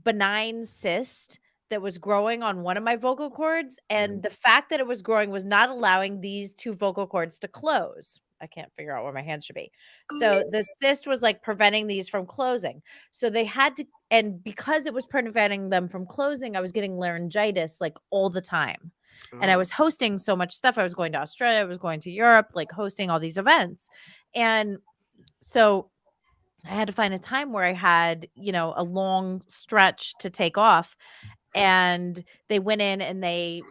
benign cyst that was growing on one of my vocal cords, and the fact that it was growing was not allowing these 2 vocal cords to close. I can't figure out where my hands should be. So the cyst was like preventing these from closing. So they had to, and because it was preventing them from closing, I was getting laryngitis like all the time. And I was hosting so much stuff. I was going to Australia, I was going to Europe, like hosting all these events. And so I had to find a time where I had, a long stretch to take off. And they went in and they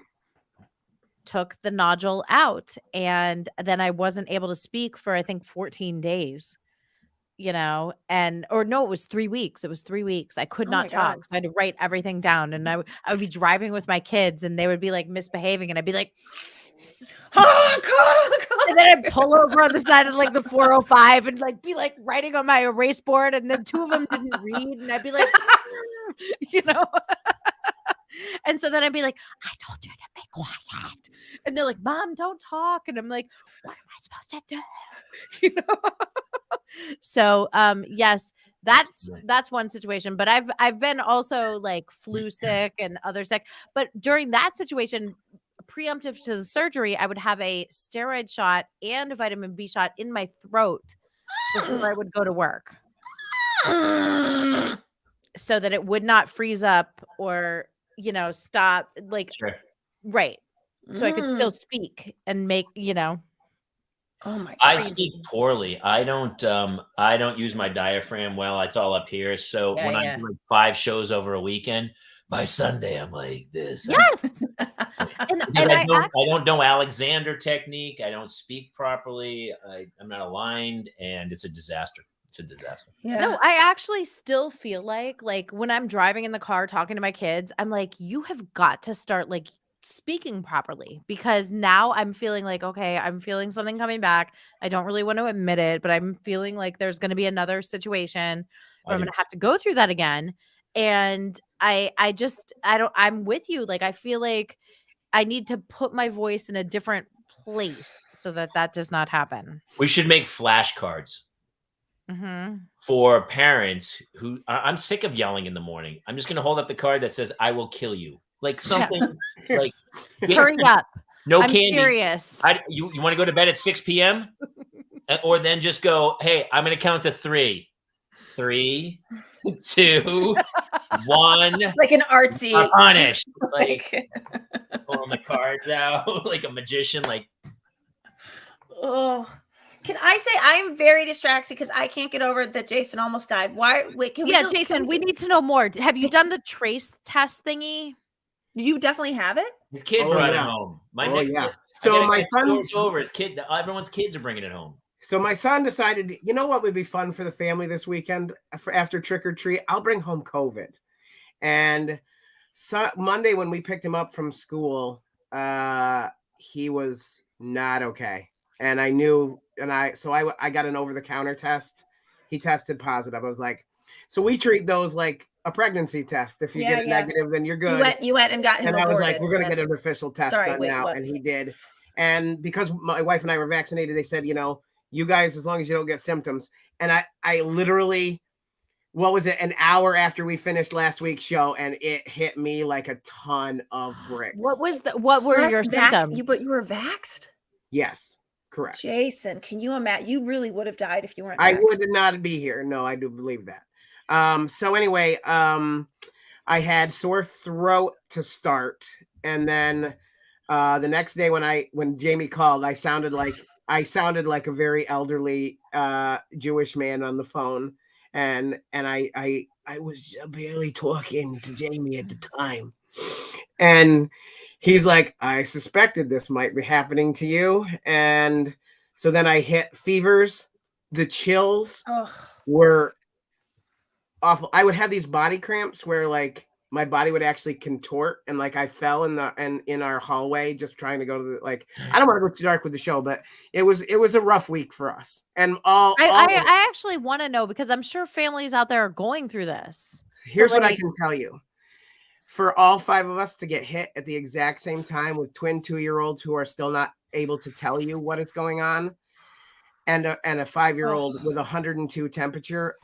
took the nodule out. And then I wasn't able to speak for, I think, 14 days, it was 3 weeks. It was 3 weeks. I could not talk. So I had to write everything down. And I would be driving with my kids and they would be like misbehaving. And I'd be like, and then I'd pull over on the side of like the 405 and like be like writing on my erase board. And then 2 of them didn't read. And I'd be like, And so then I'd be like, I told you to be quiet. And they're like, Mom, don't talk. And I'm like, what am I supposed to do? So yes, that's one situation. But I've been also like flu sick and other sick. But during that situation, preemptive to the surgery, I would have a steroid shot and a vitamin B shot in my throat before I would go to work. So that it would not freeze up or stop Sure. Right. So I could still speak and make, Oh my God. I speak poorly. I don't use my diaphragm well. It's all up here. So when I do like 5 shows over a weekend, by Sunday I'm like this. Yes. and I don't know Alexander technique. I don't speak properly. I'm not aligned, and it's a disaster. It's a disaster. Yeah. No, I actually still feel like when I'm driving in the car talking to my kids, I'm like, you have got to start like speaking properly, because now I'm feeling like, okay, I'm feeling something coming back. I don't really want to admit it, but I'm feeling like there's going to be another situation. I'm going to have to go through that again. And I'm with you. Like, I feel like I need to put my voice in a different place so that does not happen. We should make flashcards for parents who I'm sick of yelling in the morning. I'm just going to hold up the card that says, I will kill you. Like something like, hurry up. No I'm candy. Serious. You want to go to bed at 6 p.m.? Or then just go, hey, I'm going to count to 3. 3, 2, 1. It's like an artsy. Punished. Like pulling the cards out like a magician. Like, oh, can I say I'm very distracted because I can't get over that Jason almost died. Why? Wait, can we? Yeah, Jason, we need to know more. Have you done the trace test thingy? You definitely have it. His kid brought it home. My next kid, so my son over. His kid, everyone's kids are bringing it home. So my son decided, you know what would be fun for the family this weekend after trick or treat? I'll bring home COVID. And Monday when we picked him up from school, he was not okay. And I knew, so I got an over-the-counter test. He tested positive. I was like, so we treat those like a pregnancy test. If you get negative, then you're good. You went and got him. And aborted. I was like, we're going to get an official test done now. And he did. And because my wife and I were vaccinated, they said, you guys, as long as you don't get symptoms. And I literally, what was it? An hour after we finished last week's show, and it hit me like a ton of bricks. What were your symptoms? But you were vaxxed? Yes, correct. Jason, can you imagine? You really would have died if you weren't vaxxed. I would not be here. No, I do believe that. So anyway, I had sore throat to start. And then the next day when Jamie called, I sounded like a very elderly Jewish man on the phone, and I was barely talking to Jamie at the time, and he's like, I suspected this might be happening to you, and so then I hit fevers. The chills were awful. I would have these body cramps where like my body would actually contort, and like I fell in our hallway just trying to go to I don't want to go too dark with the show, but it was a rough week for us. And I actually want to know, because I'm sure families out there are going through this. Here's what I can tell you. For all 5 of us to get hit at the exact same time with twin 2-year-olds who are still not able to tell you what is going on, and a 5-year-old with 102 temperature,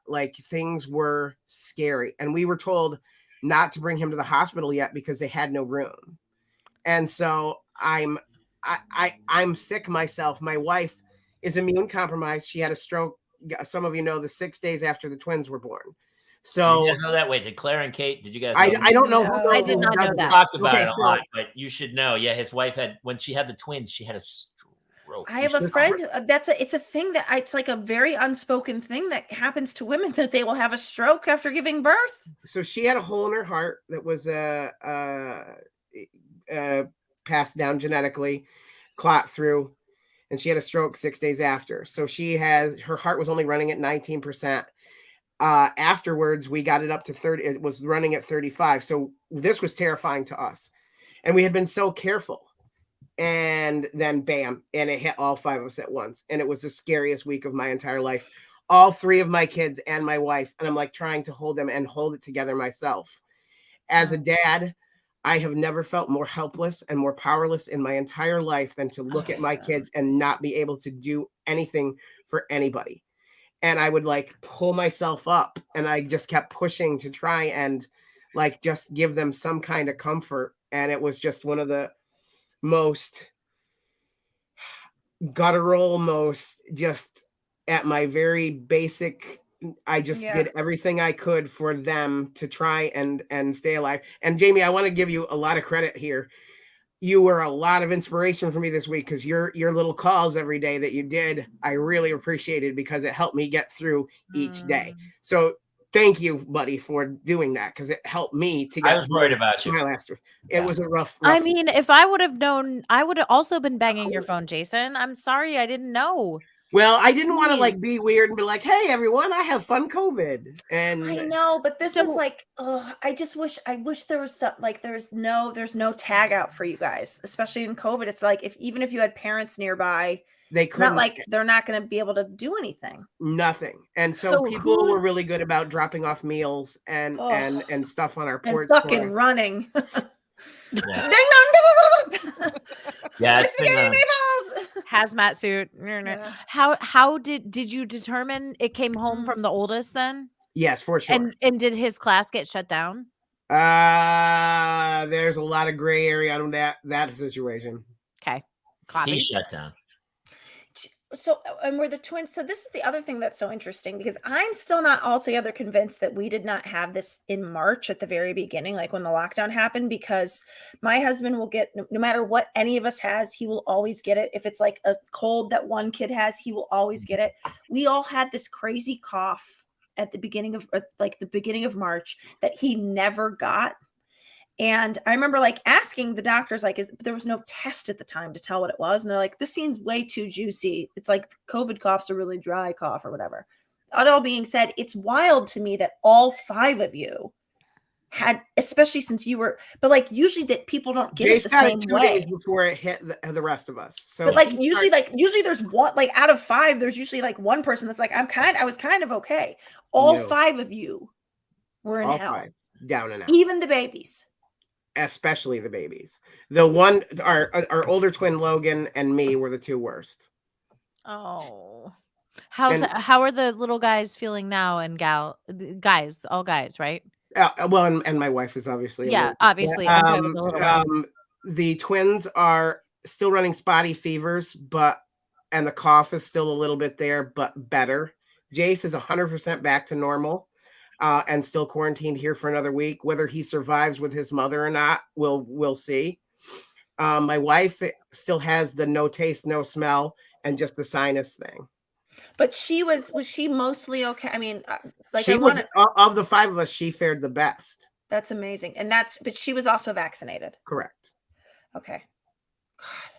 like things were scary. And we were told not to bring him to the hospital yet because they had no room. And so I'm sick myself. My wife is immune compromised. She had a stroke. Some of you know, the 6 days after the twins were born. So you guys know that. Wait, did Claire and Kate? Did you guys? I don't know. I did not know that. We talked about it a lot, but you should know. Yeah, his wife when she had the twins, she had a stroke. I have a friend. It's a thing that it's like a very unspoken thing that happens to women, that they will have a stroke after giving birth. So she had a hole in her heart that was passed down genetically, clot through, and she had a stroke 6 days after. So her heart was only running at 19%. Afterwards, we got it up to 30. It was running at 35. So this was terrifying to us, and we had been so careful. And then bam, and it hit all 5 of us at once. And it was the scariest week of my entire life. All 3 of my kids and my wife. And I'm like trying to hold them and hold it together myself. As a dad, I have never felt more helpless and more powerless in my entire life than to look at my kids and not be able to do anything for anybody. And I would like pull myself up, and I just kept pushing to try and like just give them some kind of comfort. And it was just one of the most guttural, most just at my very basic, I just did everything I could for them to try and stay alive. And Jamie, I want to give you a lot of credit here. You were a lot of inspiration for me this week, because your little calls every day that you did, I really appreciated, because it helped me get through each day. So thank you, buddy, for doing that, because it helped me to get. I was worried about you. My last week. It was a rough. I mean, if I would have known, I would have also been banging your phone, Jason. I'm sorry, I didn't know. Well, I didn't want to like be weird and be like, "Hey, everyone, I have fun COVID." And I know, but this is like, I wish there was some, like, there's no tag out for you guys, especially in COVID. It's like, even if you had parents nearby, They couldn't. Not like they're not going to be able to do anything. Nothing. And so people were really good about dropping off meals and stuff on our porch. And fucking running. Yeah. Ding dong. Yeah, it's been, hazmat suit. Yeah. How did you determine it came home from the oldest then? Yes, for sure. And did his class get shut down? There's a lot of gray area on that situation. Okay. he shut down. So, and we're the twins. So this is the other thing that's so interesting, because I'm still not altogether convinced that we did not have this in March at the very beginning, like when the lockdown happened, because my husband will get, no matter what any of us has, he will always get it. If it's like a cold that one kid has, he will always get it. We all had this crazy cough at the beginning of March that he never got. And I remember like asking the doctors, like, there was no test at the time to tell what it was. And they're like, this seems way too juicy. It's like COVID cough's a really dry cough or whatever. That all being said, it's wild to me that all 5 of you had, especially since you were, but like usually that people don't get it the same way. 2 days before it hit the rest of us. So, but like usually there's one, like out of 5, there's usually like one person that's like, I was kind of okay. All 5 of you were in hell. 5, down and out. Even the babies. Especially the babies. The one, our older twin Logan and me were the 2 worst. Oh, how are the little guys feeling now? And guys, all guys, right? Well, and my wife is obviously obviously. The twins are still running spotty fevers, and the cough is still a little bit there, but better. Jace is 100% back to normal. And still quarantined here for another week. Whether he survives with his mother or not, we'll see. My wife still has the no taste, no smell, and just the sinus thing. But was she mostly okay? I mean, like of the 5 of us, she fared the best. That's amazing, but she was also vaccinated. Correct. Okay. God.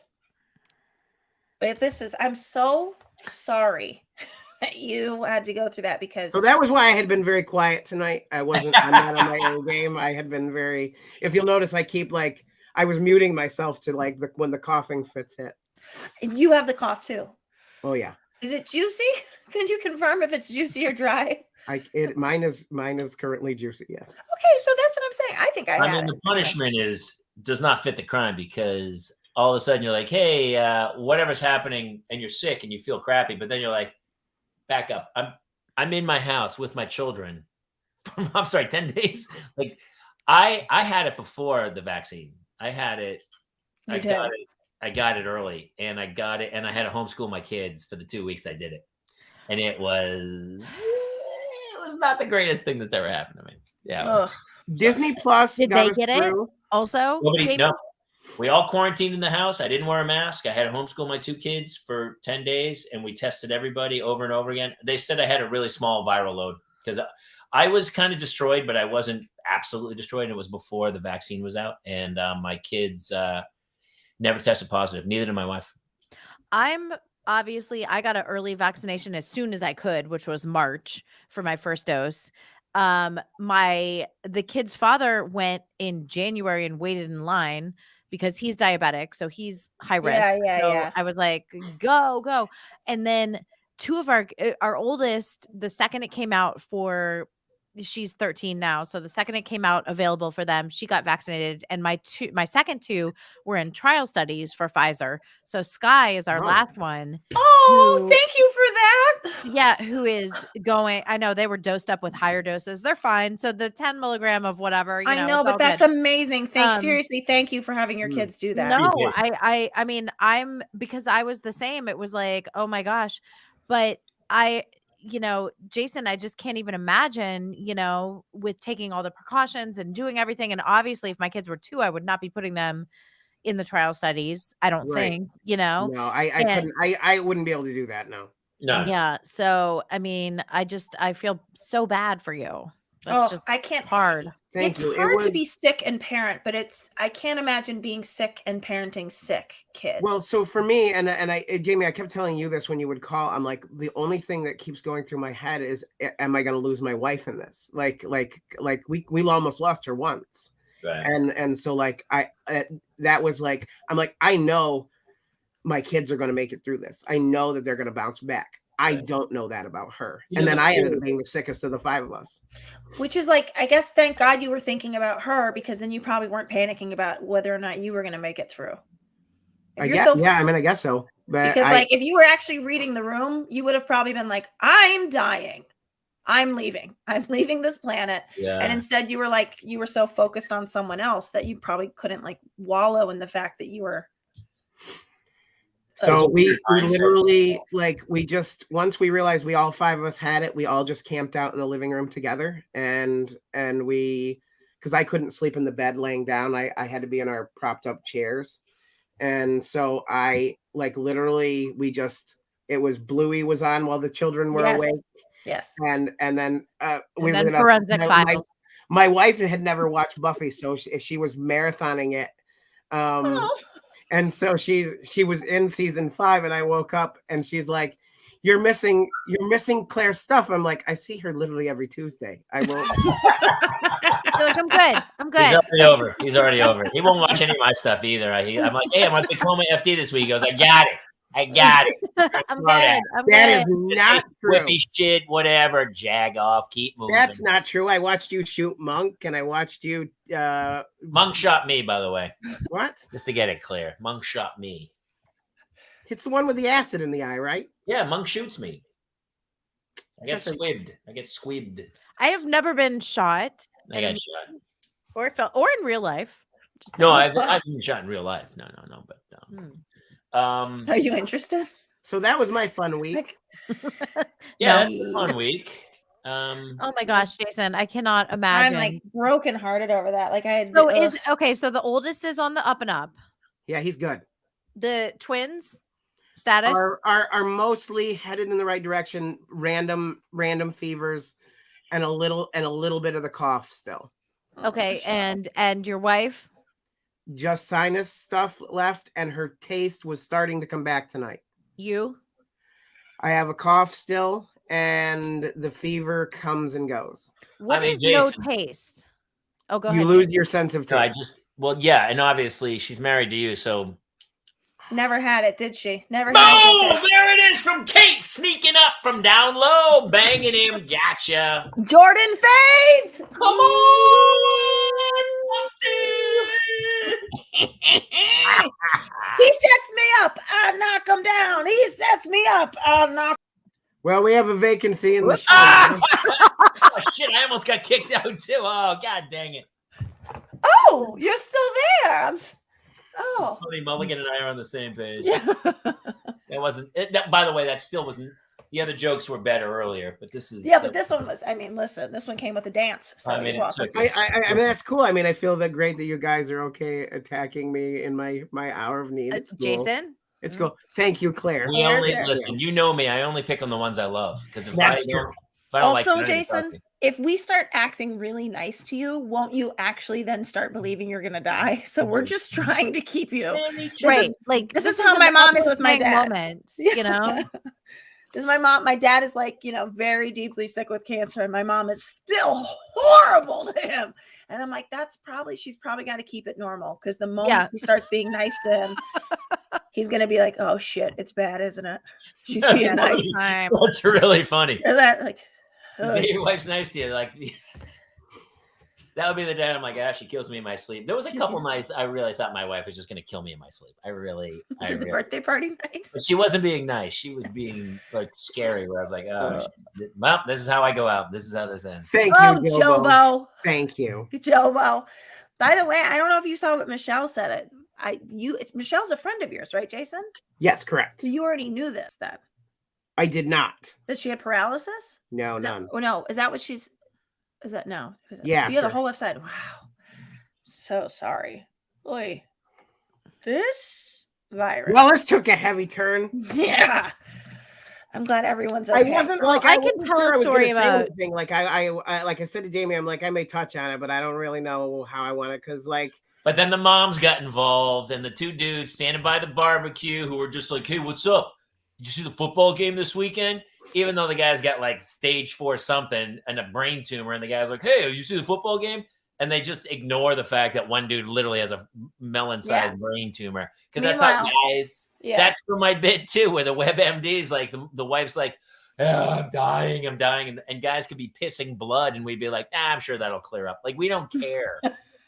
But I'm so sorry that you had to go through that, because so that was why I had been very quiet tonight. I'm not on my own game. I had been very, if you'll notice, I was muting myself to like when the coughing fits hit. And you have the cough too. Oh yeah. Is it juicy? Can you confirm if it's juicy or dry? Mine is currently juicy. Yes. Okay. So that's what I'm saying. I think I mean, the punishment does not fit the crime, because all of a sudden you're like, hey, whatever's happening, and you're sick and you feel crappy, but then you're like, back up. I'm in my house with my children. I'm sorry, 10 days. Like I had it before the vaccine. I had it. I got it early, and I got it, and I had to homeschool my kids for the 2 weeks I did it. And it was not the greatest thing that's ever happened to me. Yeah. Ugh. Disney Plus. Did they get it also? No. We all quarantined in the house. I didn't wear a mask. I had to homeschool my 2 kids for 10 days, and we tested everybody over and over again. They said I had a really small viral load, because I was kind of destroyed, but I wasn't absolutely destroyed. It was before the vaccine was out, and my kids never tested positive. Neither did my wife. I got an early vaccination as soon as I could, which was March, for my first dose. The kid's father went in January and waited in line because he's diabetic, so he's high risk. Yeah. I was like, go. And then 2 of our oldest, the second it came out she's 13 now. So the second it came out available for them, she got vaccinated. And my second 2 were in trial studies for Pfizer. So Sky is our last one. Oh, thank you for that. Yeah. Who is going, I know they were dosed up with higher doses. They're fine. So the 10 milligram of whatever, I know, but that's amazing. Seriously, thank you for having your kids do that. No, I mean, because I was the same. It was like, oh my gosh. But Jason, I just can't even imagine, with taking all the precautions and doing everything. And obviously, if my kids were 2, I would not be putting them in the trial studies. I don't think, No, I couldn't. I wouldn't be able to do that. No. Yeah. So, I mean, I feel so bad for you. That's just I can't. Hard. It's hard to be sick and parent, but I can't imagine being sick and parenting sick kids. Well, so for me, and Jamie, I kept telling you this when you would call. I'm like, the only thing that keeps going through my head is, am I going to lose my wife in this? Like we almost lost her once, right. And so like that was like, I'm like, I know my kids are going to make it through this. I know that they're going to bounce back. I Right. don't know that about her. You And know, then the I ended thing- up being the sickest of the 5 of us. Which is like, I guess, thank God you were thinking about her, because then you probably weren't panicking about whether or not you were going to make it through. I guess so. But Because like if you were actually reading the room, you would have probably been like, I'm dying. I'm leaving this planet. Yeah. And instead you were like, you were so focused on someone else that you probably couldn't like wallow in the fact that you were. So we literally, like, once we realized we all 5 of us had it, we all just camped out in the living room together. And we, because I couldn't sleep in the bed laying down, I had to be in our propped up chairs. And so I, like, literally, it was Bluey was on while the children were awake. Yes. And then we were forensic files. My wife had never watched Buffy, so she was marathoning it. And so she was in season 5, and I woke up and she's like, you're missing Claire's stuff. I'm like, I see her literally every Tuesday. I won't. You're like, I'm good. He's already over. He won't watch any of my stuff either. I'm like, hey, I'm on Tacoma FD this week. He goes, I got it. I'm good. That is not true. Whippy shit, whatever. Jag off. Keep moving. That's not true. I watched you shoot Monk, and I watched you. Monk shot me, by the way. What? Just to get it clear, Monk shot me. It's the one with the acid in the eye, right? Yeah, Monk shoots me. I get squibbed. I have never been shot. I got shot. Or in real life. No, I've been shot in real life. No, but are you interested? So that was my fun week. Yeah, that's a fun week. Oh my gosh, Jason, I cannot imagine. I'm like brokenhearted over that. Like I had so the oldest is on the up and up. Yeah, he's good. The twins status are mostly headed in the right direction. Random fevers and a little bit of the cough still. Okay, and your wife? Just sinus stuff left, and her taste was starting to come back tonight. You? I have a cough still, and the fever comes and goes. What is no taste? Oh, go ahead. You lose your sense of taste. Yeah, and obviously she's married to you, so. Never had it, did she? Never Boom! had it. There it is from Kate, sneaking up from down low, banging him. Gotcha. Jordan fades. Come on, Austin. He sets me up. I knock him down. He sets me up. I knock. Well, we have a vacancy in the show. Oh shit! I almost got kicked out too. Oh god, dang it! Oh, you're still there. Tony Mulligan and I are on the same page. Yeah. That wasn't. By the way, that still wasn't. The other jokes were better earlier, but this is. Yeah, but this one was. I mean, listen, this one came with a dance. So I mean, I mean, that's cool. I mean, I feel that great that you guys are okay attacking me in my hour of need. It's cool. Jason. It's cool. Thank you, Claire. Listen. You know me. I only pick on the ones I love because if I don't also, like Jason, if we start acting really nice to you, won't you actually then start believing you're gonna die? So we're just trying to keep you right. This is how my mom is with my dad. Moments, you know. Because my dad is like, very deeply sick with cancer, and my mom is still horrible to him. And I'm like, she's probably got to keep it normal, because the moment he starts being nice to him, he's gonna be like, oh shit, it's bad, isn't it? She's being nice. That's really funny. Your wife's nice to you, like. That would be the day I'm like, she kills me in my sleep. There was a couple nights I really thought my wife was just going to kill me in my sleep. Was it the birthday party night? But she wasn't being nice. She was being like scary. Where I was like, well, this is how I go out. This is how this ends. Thank you, Jobo. Thank you, Jobo. By the way, I don't know if you saw what Michelle said. Michelle's a friend of yours, right, Jason? Yes, correct. So you already knew this then? I did not. That she had paralysis? No, none. No. Is that what she's? Is that no? Yeah. The whole left side. Wow. So sorry. Boy, this virus. Well, this took a heavy turn. Yeah. I'm glad everyone's okay. I wasn't I can tell a story about. Like I said to Jamie, I'm like, I may touch on it, but I don't really know how I want it because But then the moms got involved, and the two dudes standing by the barbecue who were just like, "Hey, what's up? Did you see the football game this weekend?" Even though the guy's got like stage 4 something and a brain tumor, and the guy's like, "Hey, did you see the football game?" and they just ignore the fact that one dude literally has a melon-sized brain tumor. Because that's how guys. Yeah. That's for my bit too, where the WebMD's like the wife's like, oh, I'm dying, and guys could be pissing blood, and we'd be like, I'm sure that'll clear up. Like we don't care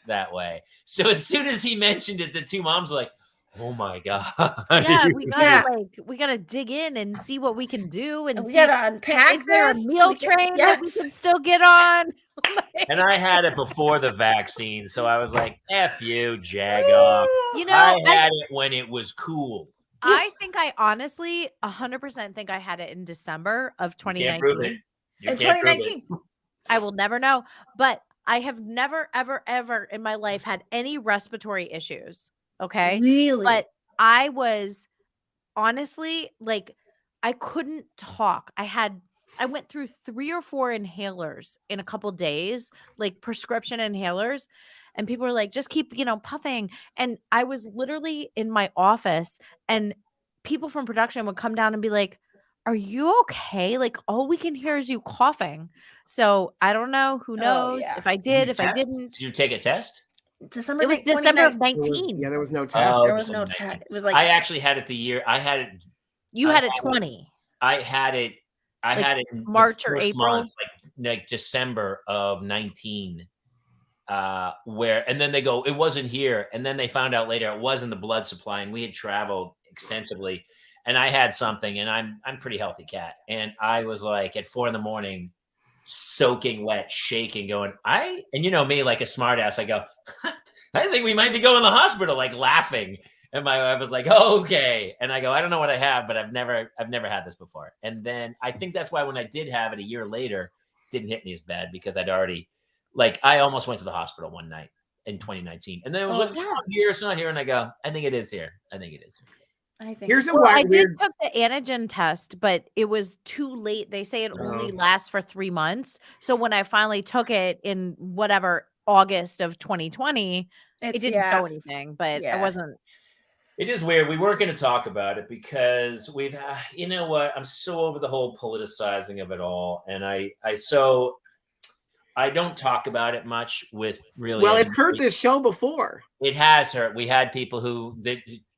that way. So as soon as he mentioned it, the two moms were like, oh my God. Yeah, we gotta dig in and see what we can do, and we gotta unpack this. Is there a meal train that we can still get on? And I had it before the vaccine, so I was like, F you, jag off. You know, I had it when it was cool. I think I honestly 100% think I had it in December of 2019. In 2019. I will never know, but I have never, ever, ever in my life had any respiratory issues. Okay. Really? But I was honestly like, I couldn't talk. I went through 3 or 4 inhalers in a couple days, like prescription inhalers. And people were like, just keep, puffing. And I was literally in my office, and people from production would come down and be like, are you okay? Like, all we can hear is you coughing. So I don't know. Who knows if I did, if I didn't. Did you take a test? December of 19. There was no test. There was no test. It was like, I actually had it the year. I had it. You had it 20. I had it in March or April, month, like December of 19. And then they go, it wasn't here, and then they found out later it was in the blood supply, and we had traveled extensively, and I had something, and I'm a pretty healthy cat, and I was like at 4 a.m, soaking wet, shaking, going, and you know me, like a smart ass, I go, I think we might be going to the hospital, like laughing. And my wife was like, oh, okay. And I go, I don't know what I have, but I've never had this before. And then I think that's why when I did have it a year later, it didn't hit me as bad, because I'd already, I almost went to the hospital one night in 2019. And then it was it's not here. And I go, I think it is here. I think I did took the antigen test, but it was too late. They say it only lasts for 3 months. So when I finally took it in whatever August of 2020, it didn't show anything, but I wasn't. It is weird. We weren't going to talk about it because we've, you know what? I'm so over the whole politicizing of it all. And I don't talk about it much with really. Well, it's hurt this show before. It has hurt. We had people who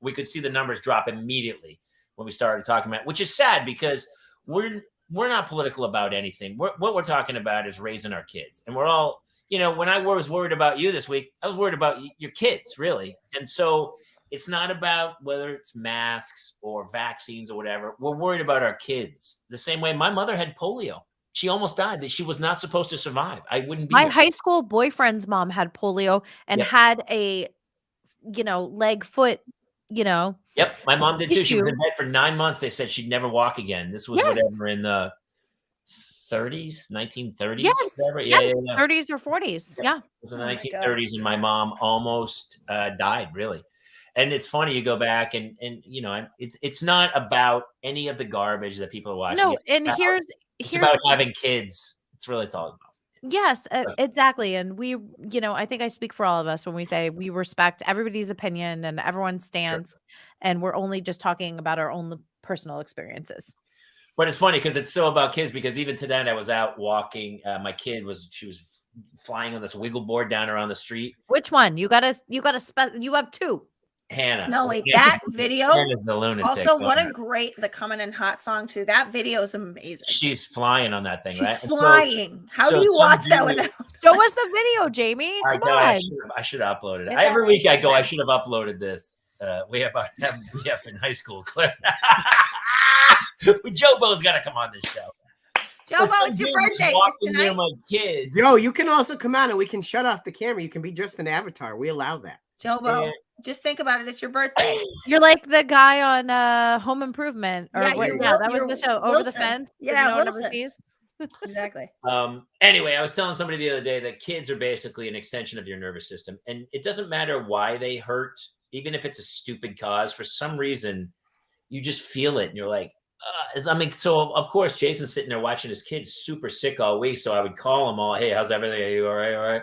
we could see the numbers drop immediately when we started talking about it, which is sad because we're not political about anything. What we're talking about is raising our kids. And we're all, when I was worried about you this week, I was worried about your kids, really. And so it's not about whether it's masks or vaccines or whatever. We're worried about our kids. The same way my mother had polio. She almost died. That she was not supposed to survive. I wouldn't be. My high school boyfriend's mom had polio and had a, leg, foot, Yep. My mom did too. She was in bed for 9 months. They said she'd never walk again. This was whatever in the 30s, 1930s. Yes. Whatever. Yes. 30s or 40s. Yeah. It was in the 1930s, and my mom almost died, really. And it's funny, you go back and it's not about any of the garbage that people are watching. No, here's about having kids. It's all about. Yes, exactly. And we, I think I speak for all of us when we say we respect everybody's opinion and everyone's stance, and we're only just talking about our own personal experiences. But it's funny because it's so about kids, because even today I was out walking. My kid she was flying on this wiggle board down around the street. Which one? You have 2. Hannah. No, wait, that video. Hannah's the lunatic. Also, what a great The Coming in Hot song too. That video is amazing. She's flying on that thing, She's right? flying. How do you watch that without? Show us the video, Jamie. Come on. I should have uploaded it. Every week I go, I should have uploaded this. We have in high school, Claire. Joe Bo's got to come on this show. Joe Bo, it's your birthday. It's tonight. My kids. Yo, you can also come on and we can shut off the camera. You can be just an avatar. We allow that. Joe Bo, just think about it. It's your birthday. You're like the guy on Home Improvement. Or that was the show. Over the Fence. Yeah, Wilson. Exactly. Anyway, I was telling somebody the other day that kids are basically an extension of your nervous system. And it doesn't matter why they hurt, even if it's a stupid cause. For some reason, you just feel it. And you're like, so of course, Jason's sitting there watching his kids super sick all week. So I would call him all, hey, how's everything? Are you all right? All right.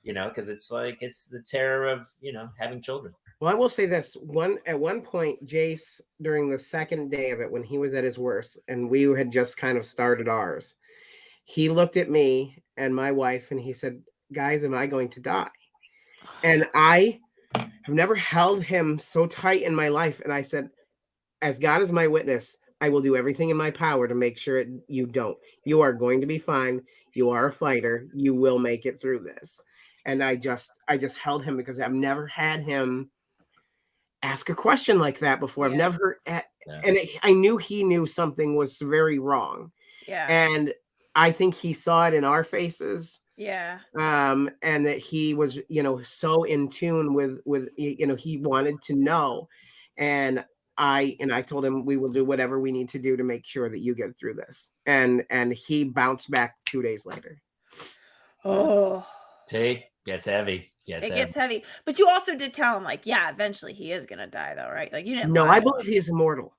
Because it's the terror of, having children. Well, I will say this. At one point, Jace, during the second day of it, when he was at his worst, and we had just kind of started ours, he looked at me and my wife and he said, guys, am I going to die? And I have never held him so tight in my life. And I said, as God is my witness, I will do everything in my power to make sure you don't. You are going to be fine. You are a fighter. You will make it through this. And I just held him because I've never had him ask a question like that before. I've never, and I knew he knew something was very wrong. Yeah. And I think he saw it in our faces. Yeah. And that he was, so in tune with, he wanted to know. And I told him we will do whatever we need to do to make sure that you get through this. And he bounced back 2 days later. Oh, see, gets heavy. It gets heavy. But you also did tell him, like, yeah, eventually he is gonna die, though, right? Like, you didn't. No, I believe he is immortal.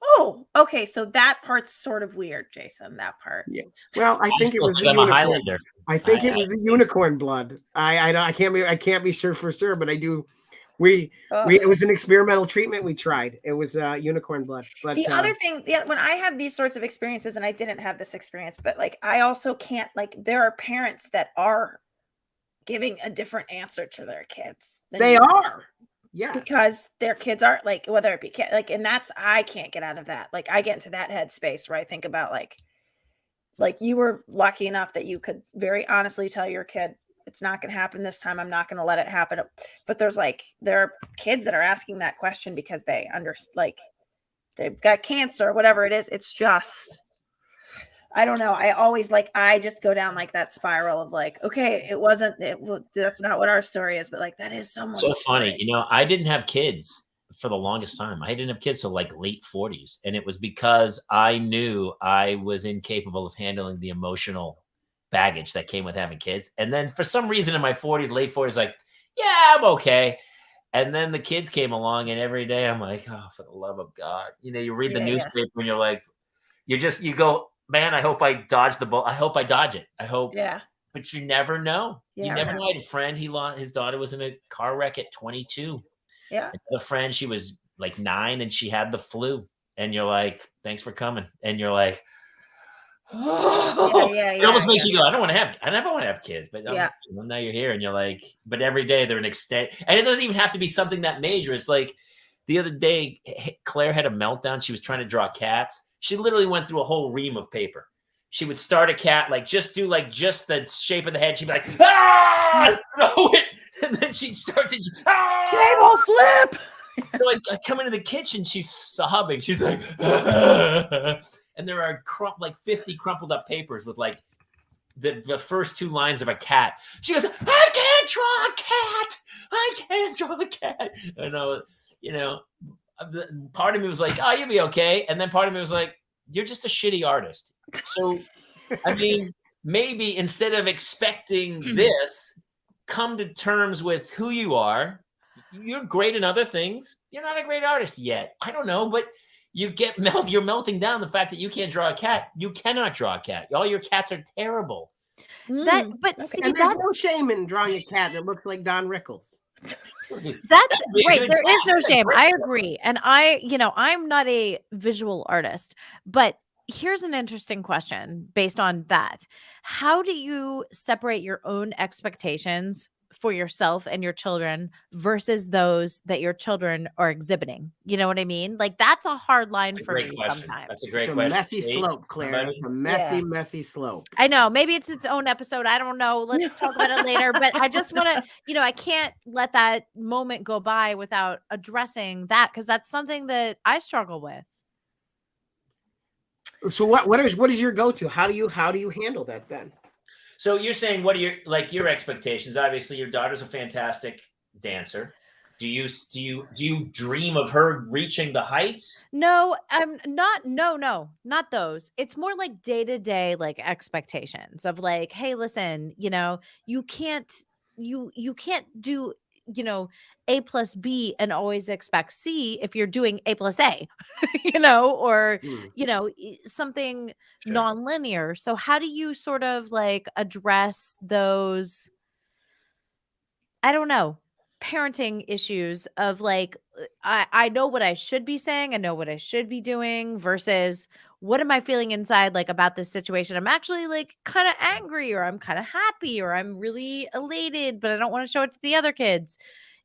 Oh, okay. So that part's sort of weird, Jason. That part. Yeah. Well, I think it was the unicorn. I think it was the unicorn blood. I can't be sure for sure, but I do. It was an experimental treatment we tried. It was unicorn blood. But the other thing, when I have these sorts of experiences, and I didn't have this experience, but like I also can't, like, there are parents that are giving a different answer to their kids. They are. Yeah. Because their kids are, like, whether it be like, and that's, I can't get out of that. Like, I get into that headspace where I think about like you were lucky enough that you could very honestly tell your kid, it's not going to happen this time. I'm not going to let it happen. But there are kids that are asking that question because they they've got cancer or whatever it is. It's just, I don't know. I just go down like that spiral of like, okay, that's not what our story is, but like, that is someone's so funny. Funny. I didn't have kids for the longest time. I didn't have kids till like late 40s. And it was because I knew I was incapable of handling the emotional baggage that came with having kids. And then for some reason in my 40s, late 40s, like, yeah, I'm okay. And then the kids came along and every day I'm like, oh, for the love of God, you read the newspaper and you're like, you go, man, I hope I dodge the bullet. I hope I dodge it. I hope. Yeah. But you never know. Yeah, you never know. I had a friend, his daughter was in a car wreck at 22. Yeah. A friend, she was like 9 and she had the flu. And you're like, thanks for coming. And you're like, it almost makes you go, I never want to have kids, but now you're here and you're like, but every day they're an extent, and it doesn't even have to be something that major. It's like the other day, Claire had a meltdown. She was trying to draw cats. She literally went through a whole ream of paper. She would start a cat, just the shape of the head. She'd be like, throw it, and then she'd start to table flip. So I come into the kitchen, she's sobbing. She's like, and there are 50 crumpled up papers with like the first 2 lines of a cat. She goes, I can't draw a cat. I can't draw a cat. And part of me was like, oh, you'll be okay. And then part of me was like, you're just a shitty artist. So, I mean, maybe instead of expecting this, come to terms with who you are. You're great in other things. You're not a great artist yet. I don't know, but you're melting down the fact that you can't draw a cat. You cannot draw a cat. All your cats are terrible. There's no shame in drawing a cat that looks like Don Rickles. That's right. There is no shame. I agree. And I'm not a visual artist, but here's an interesting question based on that. How do you separate your own expectations for yourself and your children versus those that your children are exhibiting? You know what I mean? Like, that's a hard line for me sometimes. That's a great question. Messy slope, Claire. It's a messy slope. I know. Maybe it's its own episode. I don't know. Let's talk about it later. But I just want to, I can't let that moment go by without addressing that, because that's something that I struggle with. So what is your go-to? How do you handle that then? So you're saying, what are your expectations? Obviously, your daughter's a fantastic dancer. Do you dream of her reaching the heights? No, not those. It's more like day-to-day like expectations of like, hey, listen, you can't do A plus B and always expect C if you're doing A plus A, or something non-linear. So how do you sort of like address those? I don't know. parenting issues of like, I know what I should be saying, I know what I should be doing versus what am I feeling inside like about this situation? I'm actually like kind of angry or I'm kind of happy or I'm really elated, but I don't want to show it to the other kids.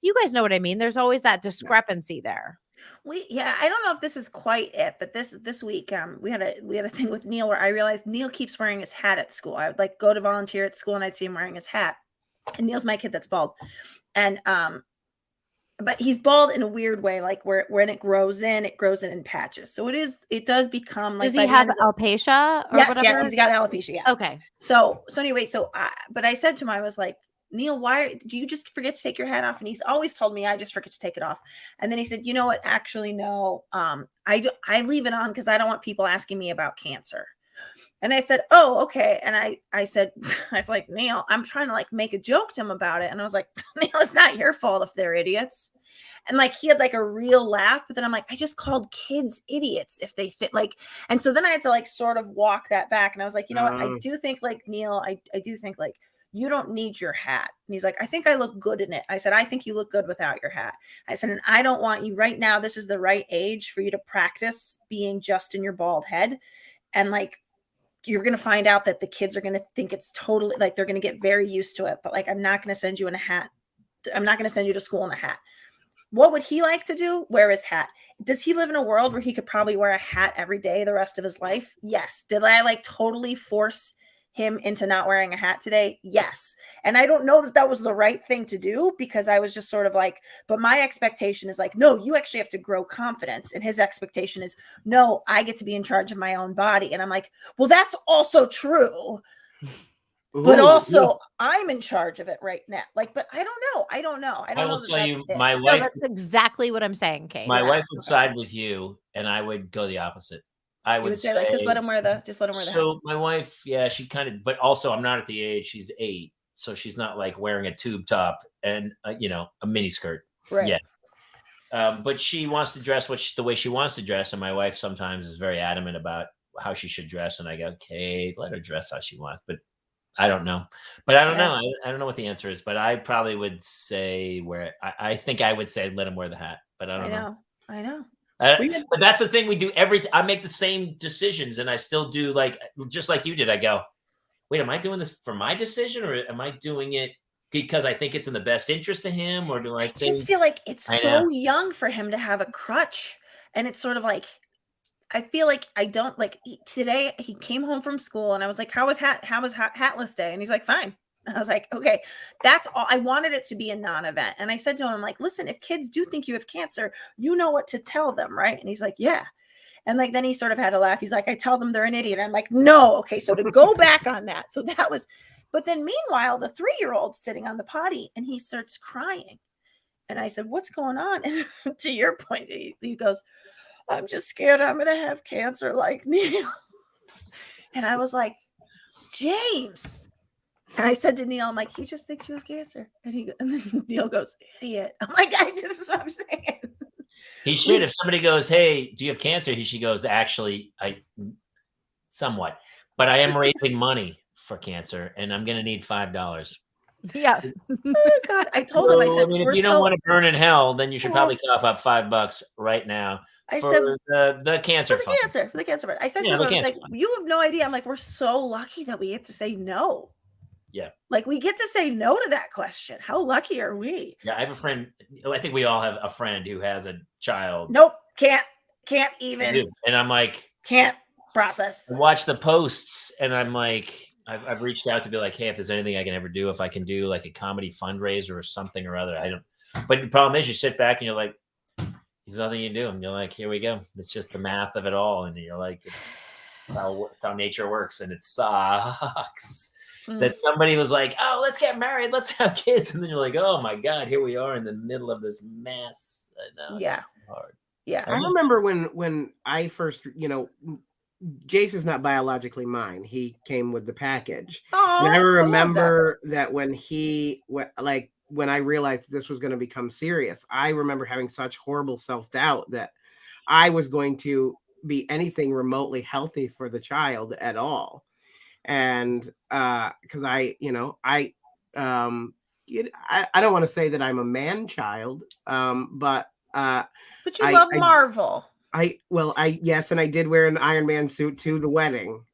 You guys know what I mean? There's always that discrepancy there. I don't know if this is quite it, but this week we had a thing with Neil where I realized Neil keeps wearing his hat at school. I would like go to volunteer at school and I'd see him wearing his hat. And Neil's my kid that's bald. And but he's bald in a weird way, like where when it grows in patches. So it does become like. Does he have alopecia or whatever? Yes, he's got alopecia. Yeah. Okay. So anyway, but I said to him, I was like, Neil, why do you just forget to take your hat off? And he's always told me I just forget to take it off. And then he said, you know what? Actually, no. I leave it on because I don't want people asking me about cancer. And I said, oh, okay. And I said, I was like, Neil, I'm trying to like make a joke to him about it. And I was like, Neil, it's not your fault if they're idiots. And like, he had like a real laugh, but then I'm like, I just called kids idiots if they fit like, and so then I had to like sort of walk that back. And I was like, you know what? I do think like Neil, I do think like, you don't need your hat. And he's like, I think I look good in it. I said, I think you look good without your hat. I said, and I don't want you right now. This is the right age for you to practice being just in your bald head. And like, you're going to find out that the kids are going to think it's totally like, they're going to get very used to it. But like, I'm not going to send you in a hat. I'm not going to send you to school in a hat. What would he like to do? Wear his hat. Does he live in a world where he could probably wear a hat every day the rest of his life? Yes. Did I like totally force him into not wearing a hat today? Yes. And I don't know that was the right thing to do because I was just sort of like, but my expectation is like, no, you actually have to grow confidence. And his expectation is, no, I get to be in charge of my own body. And I'm like, well, that's also true. But also I'm in charge of it right now. Like, but I don't know. I will tell you, my wife. No, that's exactly what I'm saying, Kate. My wife would side with you and I would go the opposite. I would say like, just let him wear the hat. So my wife, yeah, she kind of, but also I'm not at the age, she's 8. So she's not like wearing a tube top and, a mini skirt. Right. Yeah. But she wants to dress the way she wants to dress. And my wife sometimes is very adamant about how she should dress. And I go, okay, let her dress how she wants. But I don't know. But I don't know. I don't know what the answer is. But I probably would say I think I would say let him wear the hat. But I don't know. I know. But that's the thing. We do everything. I make the same decisions and I still do like, just like you did. I go, wait, am I doing this for my decision or am I doing it because I think it's in the best interest of him? Or do I just feel like it's so young for him to have a crutch. And it's sort of like, I feel like I don't like today he came home from school and I was like, how was hatless day? And he's like, fine. I was like, okay, that's all. I wanted it to be a non-event. And I said to him, I'm like, listen, if kids do think you have cancer, you know what to tell them, right? And he's like, yeah. And like, then he sort of had a laugh. He's like, I tell them they're an idiot. I'm like, no. Okay. So to go back on that. So that was, but then meanwhile, the 3-year-old's sitting on the potty and he starts crying. And I said, what's going on? And to your point, he goes, I'm just scared I'm going to have cancer like Neil. And I was like, James. And I said to Neil, I'm like, he just thinks you have cancer. And then Neil goes, idiot. I'm like, this is what I'm saying. He should. If somebody goes, hey, do you have cancer? He should goes, actually, somewhat. But I am raising money for cancer and I'm going to need $5. Yeah. Oh, God. I told him, I said, if you don't want to burn in hell, then you should probably cough up $5 right now. I said the cancer. For the cancer. But I said to him, I was like, you have no idea. I'm like, we're so lucky that we get to say no. Yeah. Like we get to say no to that question. How lucky are we? Yeah. I have a friend. I think we all have a friend who has a child. Nope. Can't even. And I'm like, can't process. I watch the posts and I'm like, I've reached out to be like, hey, if there's anything I can ever do, if I can do like a comedy fundraiser or something or other, I don't. But the problem is you sit back and you're like, there's nothing you can do. And you're like, here we go. It's just the math of it all. And you're like, it's how nature works. And it sucks. That somebody was like, oh, let's get married, let's have kids, and then you're like, oh my God, here we are in the middle of this mess. I know, it's hard. Yeah, I remember when I first, Jace is not biologically mine. He came with the package. Oh, and I remember that when when I realized this was going to become serious, I remember having such horrible self-doubt that I was going to be anything remotely healthy for the child at all. And because I I don't want to say that I'm a man child, but you love Marvel. Yes, and I did wear an Iron Man suit to the wedding.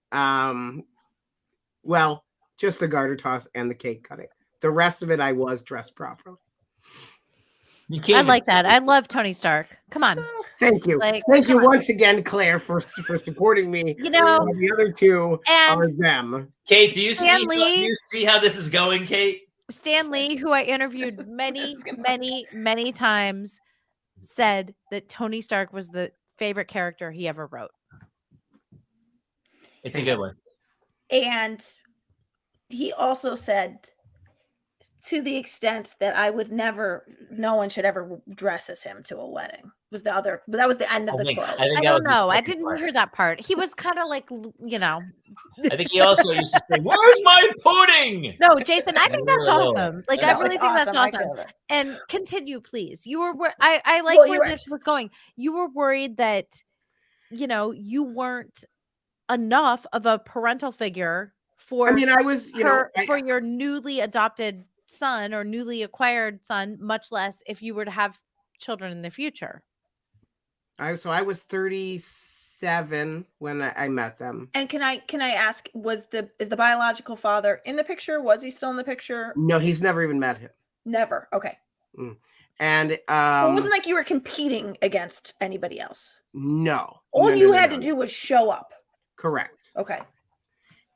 Well, just the garter toss and the cake cutting. The rest of it, I was dressed properly. I like that. I love Tony Stark. Come on. Thank you. Thank you once again, Claire, for supporting me. You know, the other two are them. Kate, do you see how this is going, Kate? Stan Lee, who I interviewed many times, said that Tony Stark was the favorite character he ever wrote. It's a good one. And he also said, to the extent that no one should ever dress as him to a wedding. That was the end of the quote. I don't know. I didn't hear that part. He was kind of like, I think he also used to say, "Where's my pudding?" No, Jason, I think that's awesome. Like, I really think awesome. that's awesome. And continue, please. You were, I like where this was going. You were worried that, you weren't enough of a parental figure for. I mean, I was, for your newly adopted son or newly acquired son, much less if you were to have children in the future. I was 37 when I met them. And can I ask, is the biological father in the picture? Was he still in the picture? No, he's never even met him. Never. Okay. And it wasn't like you were competing against anybody else. No. All you had to do was show up. Correct. Okay.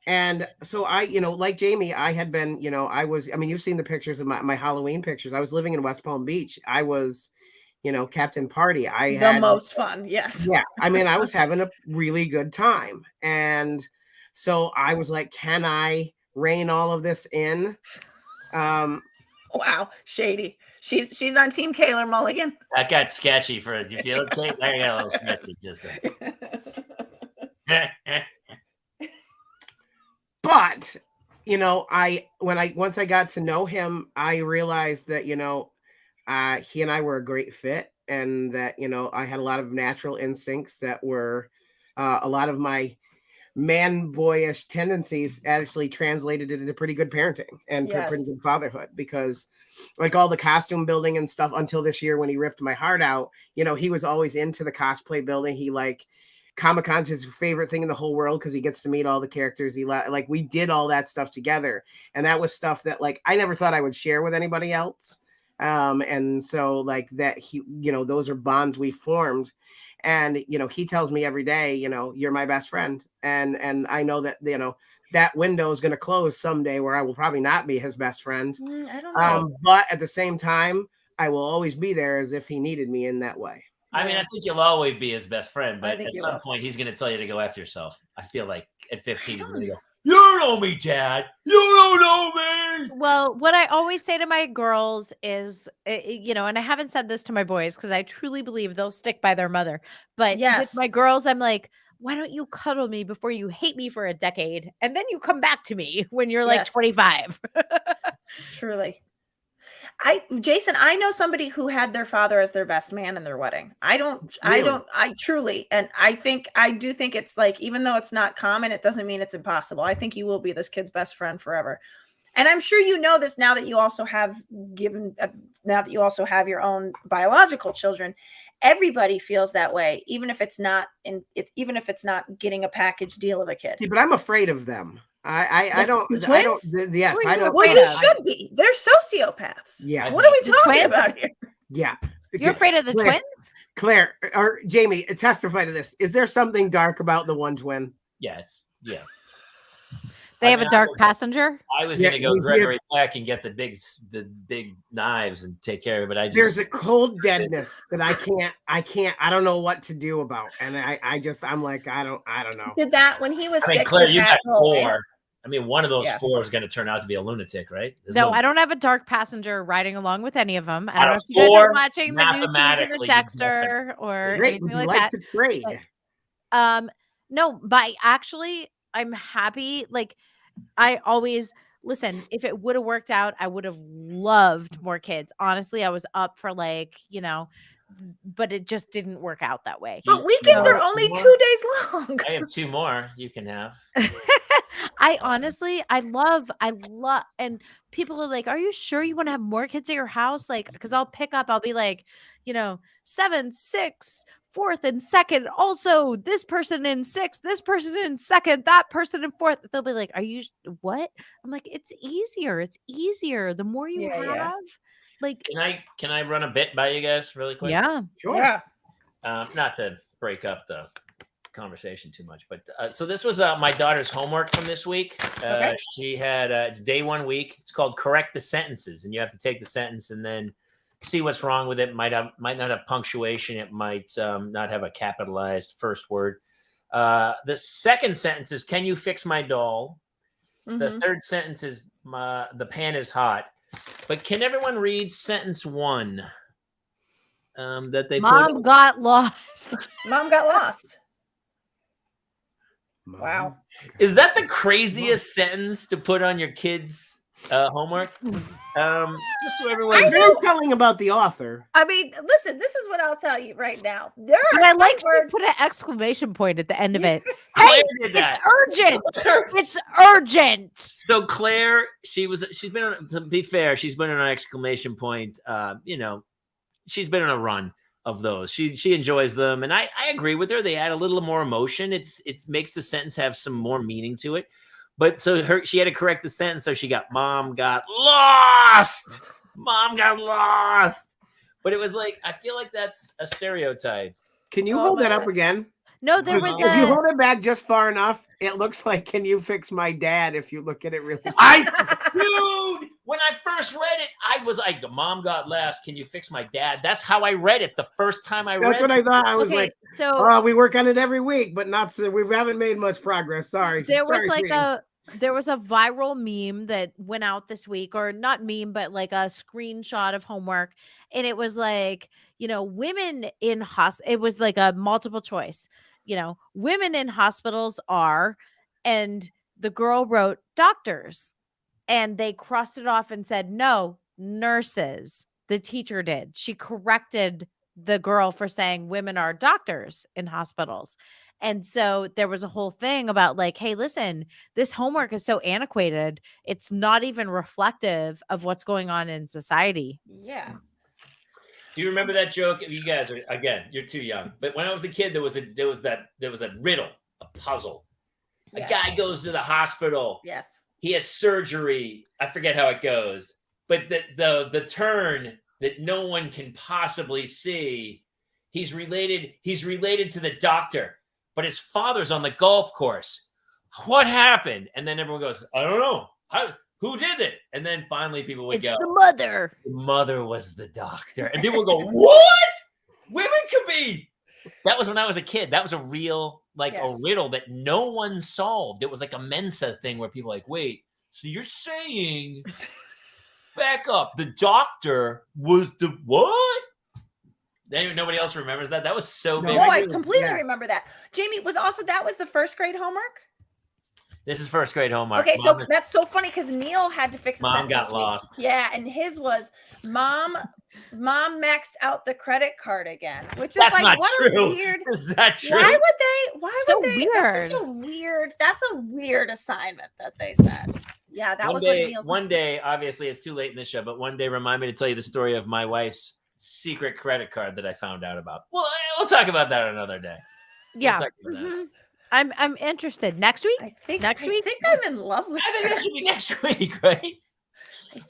And so I, like Jamie, I had been, you've seen the pictures of my Halloween pictures. I was living in West Palm Beach. I was, Captain Party. I had the most fun. Yes. Yeah. I mean, I was having a really good time. And so I was like, can I rein all of this in? Wow. Shady. She's on Team Clare Mulligan. That got sketchy for it. Do you feel it, Kate? I got a little sketchy just there. But, once I got to know him, I realized that, he and I were a great fit, and that, I had a lot of natural instincts that were a lot of my man boyish tendencies actually translated into pretty good parenting and pretty good fatherhood, because like all the costume building and stuff until this year when he ripped my heart out, he was always into the cosplay building. He Comic-Con's his favorite thing in the whole world because he gets to meet all the characters. We did all that stuff together, and that was stuff that I never thought I would share with anybody else. And so that those are bonds we formed, and he tells me every day, you're my best friend, and I know that that window is going to close someday where I will probably not be his best friend. I don't know, but at the same time, I will always be there as if he needed me in that way. I mean, I think you'll always be his best friend, but at some point he's going to tell you to go after yourself. I feel like at 15, he's going to go, "You don't know me, Dad. You don't know me." Well, what I always say to my girls is, and I haven't said this to my boys because I truly believe they'll stick by their mother. But with my girls, I'm like, why don't you cuddle me before you hate me for a decade? And then you come back to me when you're 25. Truly. Jason, I know somebody who had their father as their best man in their wedding. I truly, and I do think it's even though it's not common, it doesn't mean it's impossible. I think you will be this kid's best friend forever. And I'm sure you know this now that you also have your own biological children. Everybody feels that way, even if it's not getting a package deal of a kid. See, but I'm afraid of them. I don't. Yes, I don't. Well, you should be. They're sociopaths. Yeah. What are we talking about here? Yeah. You're afraid of the twins? Claire or Jamie, testify to this. Is there something dark about the one twin? Yes. Yeah. They have a dark passenger. I was going to go Gregory Peck and get the big knives and take care of it. But there's a cold deadness that I can't. I don't know what to do about, and I'm like, I don't know. Did that when he was sick? Claire, you got 4. I mean, one of those 4 is going to turn out to be a lunatic, right? No, I don't have a dark passenger riding along with any of them. I don't know if you guys are watching the new season of Dexter or anything like that. To trade. No, but actually, I'm happy. I always listen. If it would have worked out, I would have loved more kids. Honestly, I was up for but it just didndn't work out that way. But weekends are only 2 days long. I have 2 more you can have. I honestly, I love, and people are like, are you sure you want to have more kids at your house? Like, because I'll be like, 7, 6, 4th, and 2nd. Also, this person in 6th, this person in 2nd, that person in 4th. They'll be like, are you what? I'm like, it's easier. It's easier. The more you have, like. Can I run a bit by you guys really quick? Yeah. Sure. Yeah. Not to break up the conversation too much, but so this was my daughter's homework from this week. Okay. She had it's day 1 week. It's called Correct the Sentences, and you have to take the sentence and then see what's wrong with it. Might not have punctuation. It might not have a capitalized first word. The second sentence is, can you fix my doll? The third sentence is, the pan is hot. But can everyone read sentence 1? That they Mom got lost. Mom got lost. Wow. Is that the craziest sentence to put on your kids' homework? Just so everyone. They're telling about the author. I mean, listen, this is what I'll tell you right now. There are And I like to words. put an exclamation point at the end of it. Claire Hey, did that. it's urgent. It's urgent. So Claire, she's been on, to be fair, she's been on an exclamation point. She's been on a run of those. She enjoys them, and I agree with her. They add a little more emotion. It makes the sentence have some more meaning to it. But so she had to correct the sentence, so she got Mom got lost. Mom got lost. But it was like, I feel like that's a stereotype. Can you hold that up again? No, there was If you hold it back just far enough, it looks like "Can you fix my dad?" If you look at it really. Dude, when I first read it, I was like, Mom got lost. Can you fix my dad? That's how I read it the first time I read it. That's what I thought. I was okay, like, so "Oh, we work on it every week, but not so we haven't made much progress." Sorry. there was Sorry, like sweetie. there was a viral meme that went out this week, or not meme, but like a screenshot of homework, and it was like, women in it was like a multiple choice. Women in hospitals are, and the girl wrote doctors, and they crossed it off and said, no, nurses. The teacher did. She corrected the girl for saying women are doctors in hospitals. And so there was a whole thing about like, hey, listen, this homework is so antiquated. It's not even reflective of what's going on in society. Yeah. Do you remember that joke? You guys are, again, you're too young. But when I was a kid, there was a riddle, a puzzle. Yes. A guy goes to the hospital. Yes. He has surgery. I forget how it goes. But the turn that no one can possibly see, he's related to the doctor, but his father's on the golf course. What happened? And then everyone goes, I don't know. Who did it? And then finally people would go, the mother. The mother was the doctor. And people would go, what? Women can be. That was when I was a kid. That was a real, a riddle that no one solved. It was like a Mensa thing where people were like, wait, so you're saying, back up, the doctor was the what? Nobody else remembers that? That was so big. Oh, I completely remember that. Jamie, that was the first grade homework? This is first grade homework. Okay, so that's so funny because Neil had to fix the Mom sentence got lost. Yeah, and his was Mom maxed out the credit card again, which is that's like not what true. a weird. Is that true? Why would they? Weird. That's a weird assignment that they said. Yeah, that was what Neil's. One day, obviously, it's too late in this show, but one day, remind me to tell you the story of my wife's secret credit card that I found out about. Well, we'll talk about that another day. Yeah. I'm interested. Next week? I think I'm in love with I think that should be next week, right?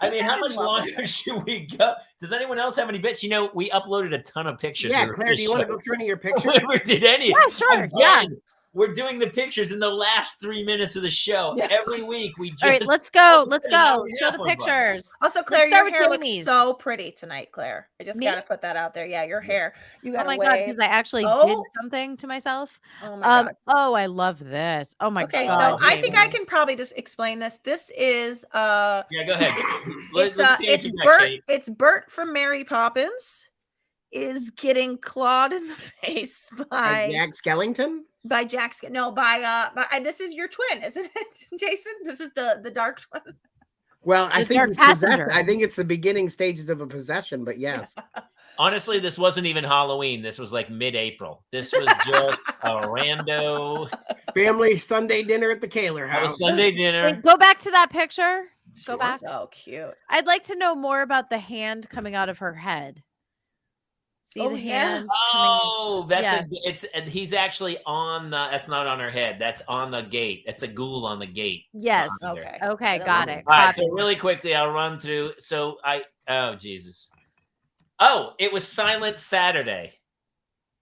I mean, how much longer should we go? Does anyone else have any bits? We uploaded a ton of pictures. Yeah, Claire, do you want to go through any of your pictures? Never did any. Yeah, sure. Again, we're doing the pictures in the last 3 minutes of the show. Yeah. Every week we just. All right, let's go. Let's go. Show the pictures. Also, Claire, your hair looks so pretty tonight, Claire. I just got to put that out there. Yeah, your hair. You got oh my God, because I actually did something to myself. Oh my God. Oh, I love this. Oh my God. Okay, so I think I can probably just explain this. This is yeah, go ahead. It's Bert. It's Bert from Mary Poppins is getting clawed in the face by Jack Skellington. By Jack, no, by this is your twin, isn't it, Jason? This is the dark twin. Well, I think it's the beginning stages of a possession, but yes. Honestly, this wasn't even Halloween. This was like mid-April. This was just a rando family Sunday dinner at the Kaler That was house. Sunday dinner. Wait, go back to that picture. Go She's back. so cute. I'd like to know more about the hand coming out of her head. See the hand? Oh, that's Yes. he's actually on the. That's not on her head. That's on the gate. That's a ghoul on the gate. Yes. behind her. Okay. Okay, That got looks- it. All right. Got So it. really quickly, I'll run through. Oh Jesus. Oh, it was Silent Saturday.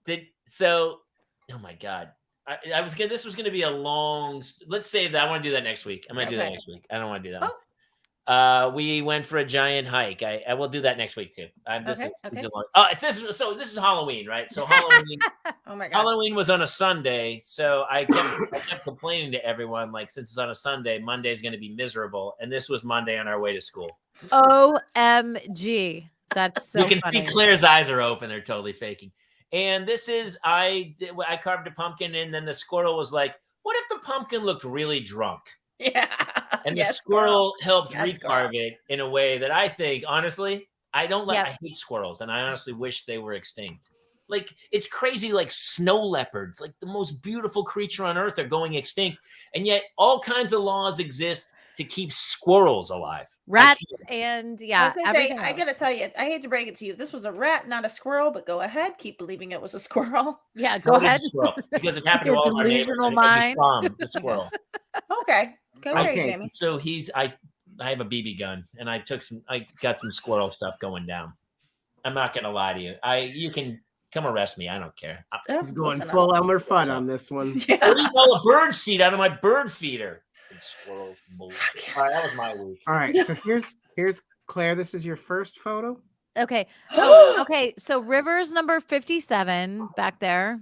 Oh my God. This was gonna be a long. Let's save that. I want to do that next week. I'm gonna do that next week. I don't want to do that. We went for a giant hike. I will do that next week too. This is Halloween, right? So Halloween. Oh my God. Halloween was on a Sunday, so I kept complaining to everyone, like, since it's on a Sunday, Monday's going to be miserable, and this was Monday on our way to school. OMG. That's so you can funny. see Claire's eyes are open; they're totally faking. And this is I carved a pumpkin, and then the squirrel was like, "What if the pumpkin looked really drunk?" Yeah. And the squirrel helped Yes, recarve it in a way that I think, honestly, I don't like. Yep. I hate squirrels, and I honestly wish they were extinct. Like, it's crazy, like snow leopards, like the most beautiful creature on earth, are going extinct. And yet all kinds of laws exist to keep squirrels alive. Rats and I was gonna say, everything I else. gotta tell you, I hate to break it to you. This was a rat, not a squirrel, but go ahead. Keep believing it was a squirrel. Yeah, go No, it is ahead. a squirrel, because it happened to Your all of our neighbors. delusional And mind. we saw the squirrel. Okay. Go ahead, Okay. Jamie. So I have a BB gun, and I got some squirrel stuff going down. I'm not gonna lie to you. You can come arrest me. I don't care. He's going Listen full up. Elmer Fudd on this one. What Yeah. do you call a bird seed out of my bird feeder? Squirrel bullshit. All right, that was my week. All right, so here's Claire. This is your first photo. Okay. Oh, okay. So Rivers number 57 back there.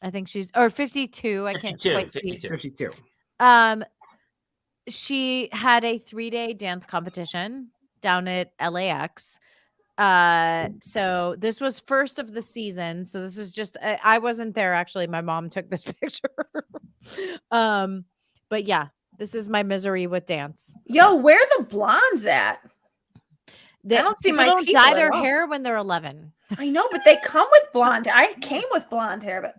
I think she's or 52. I can't 52, quite see. 52. 52. She had a 3-day dance competition down at LAX. So this was first of the season. So this is just I wasn't there actually. My mom took this picture. But yeah, this is my misery with dance. Yo, where are the blondes at? I don't see People my don't people dye at their all. hair when they're 11. I know, but they come with blonde. I came with blonde hair, but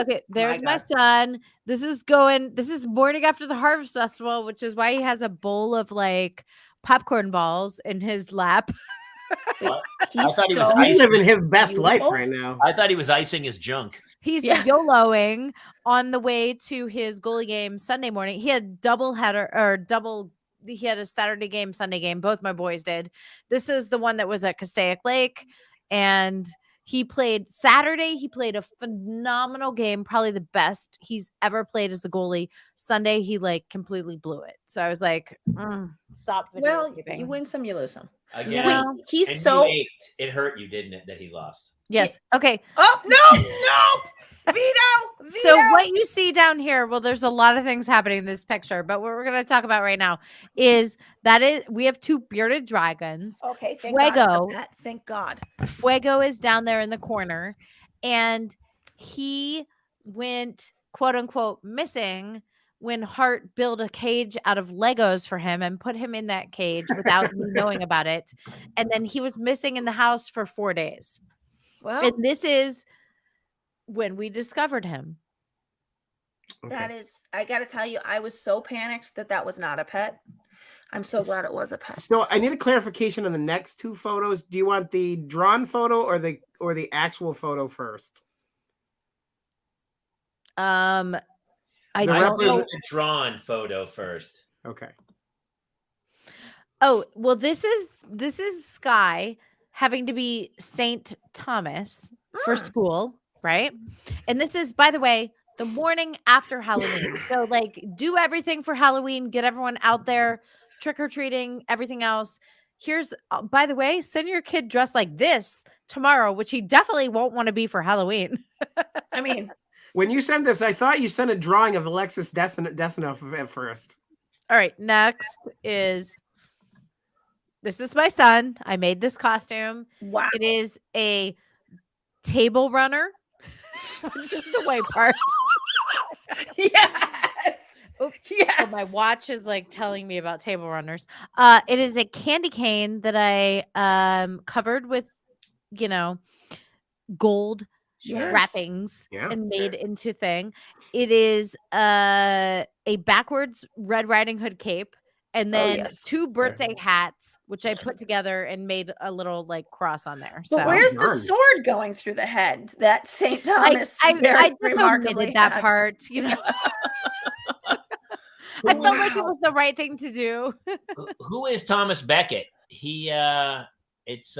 Okay, there's my God. son. This is morning after the Harvest Festival, which is why he has a bowl of like popcorn balls in his lap. What? He's thought he was so ice. He's living his best life beautiful. right now. I thought he was icing his junk. He's Yeah. YOLOing on the way to his goalie game Sunday morning. He had he had a Saturday game, Sunday game. Both my boys did. This is the one that was at Castaic Lake. And he played Saturday. He played a phenomenal game, probably the best he's ever played as a goalie. Sunday, he like completely blew it. So I was like, stop. Well, videotaping. you win some, you lose some. Again. You know? He's And so. you ached. It hurt you, didn't it, that he lost? Yes. Okay. Oh no, Vito. So what you see down here, well, there's a lot of things happening in this picture, but what we're going to talk about right now is we have 2 bearded dragons. Okay, thank God. It's a Fuego. pet. Thank God. Fuego is down there in the corner, and he went quote unquote missing when Hart built a cage out of Legos for him and put him in that cage without me knowing about it. And then he was missing in the house for 4 days. Well, And this is when we discovered him. that is. I got to tell you, I was so panicked that was not a pet. I'm so glad it was a pet. So I need a clarification on the next 2 photos. Do you want the drawn photo or the actual photo first? I The don't know. The drawn photo first. Okay. Oh, well, this is Sky having to be Saint Thomas for school, right? And this is, by the way, the morning after Halloween. So like do everything for Halloween, get everyone out there, trick-or-treating, everything else. Here's, by the way, send your kid dressed like this tomorrow, which he definitely won't want to be for Halloween. I mean, When you sent this, I thought you sent a drawing of Alexis Desinoff at first. All right, next is, this is my son. I made this costume. wow. It is a table runner, which is the white part. Yes. Oops. Yes. So my watch is like telling me about table runners. It is a candy cane that I covered with gold Yes. wrappings and made into thing. It is a backwards Red Riding Hood cape. And then two birthday hats, which I put together and made a little like cross on there. But where's the sword going through the head that St. Thomas I just remarkably omitted that had? part, I felt like it was the right thing to do. Who is Thomas Becket? He it's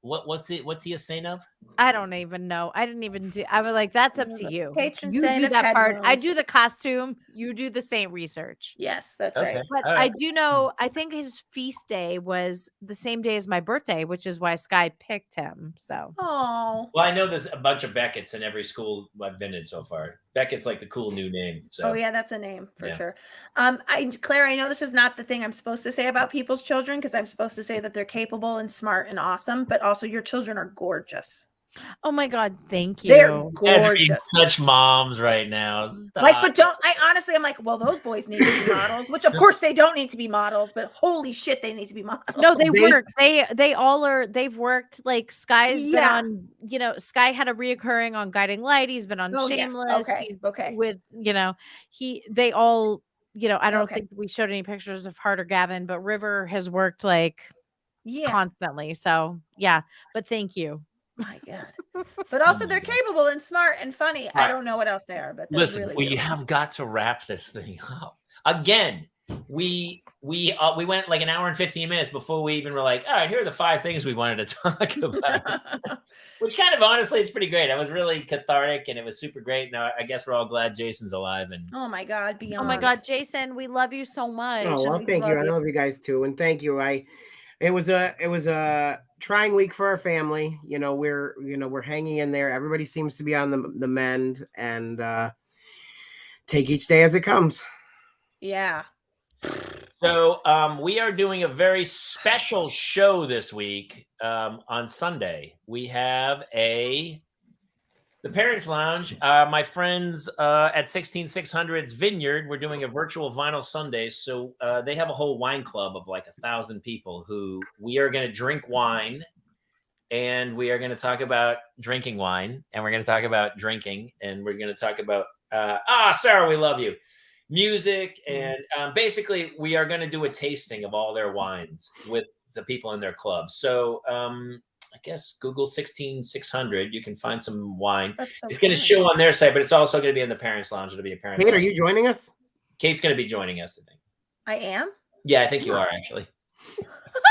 what's he a saint of? I don't even know. I didn't even do. I was like, that's up to you. Patron You saint do of that head part. I wounds. do the costume. You do the saint research. Yes, that's right. But I do know. I think his feast day was the same day as my birthday, which is why Sky picked him. So. Oh. Well, I know there's a bunch of Beckets in every school I've been in so far. Beckett's like the cool new name. So. Oh yeah, that's a name for sure. Claire, I know this is not the thing I'm supposed to say about people's children because I'm supposed to say that they're capable and smart and awesome, but also your children are gorgeous. Oh my God, thank you. They're gorgeous. Such moms right now. Stop. Like, but I'm like, well, those boys need to be models, which of course they don't need to be models, but holy shit, they need to be models. No, they work. They all are. They've worked. Like Sky's been on. Sky had a reoccurring on Guiding Light. He's been on Shameless. Okay. With they all. I don't think we showed any pictures of Hart or Gavin, but River has worked like constantly. So yeah, but thank you. My God. But also they're capable and smart and funny. Right. I don't know what else they are, but listen, really we have got to wrap this thing up. Again, we went like an hour and 15 minutes before we even were like, all right, here are the 5 things we wanted to talk about. Which kind of honestly, it's pretty great. It was really cathartic and it was super great. Now I guess we're all glad Jason's alive. And oh my God, beyond. Oh my God, Jason, we love you so much. Oh, well, thank you. I love you guys too, and thank you. It was a trying week for our family. We're hanging in there. Everybody seems to be on the mend, and take each day as it comes. Yeah. So we are doing a very special show this week. On Sunday, we have the Parents Lounge. My friends at 16600's Vineyard, we're doing a virtual vinyl Sunday. So they have a whole wine club of like 1,000 people who we are going to drink wine, and we are going to talk about drinking wine, and we're going to talk about drinking, and we're going to talk about Sarah, we love you. Music, and basically we are going to do a tasting of all their wines with the people in their club. So I guess Google 16600. You can find some wine. It's going to show on their site, but it's also going to be in the Parents Lounge. It'll be a Parents Kate, Lounge. are you joining us? Kate's going to be joining us, I think. I am? Yeah, I think you are, actually.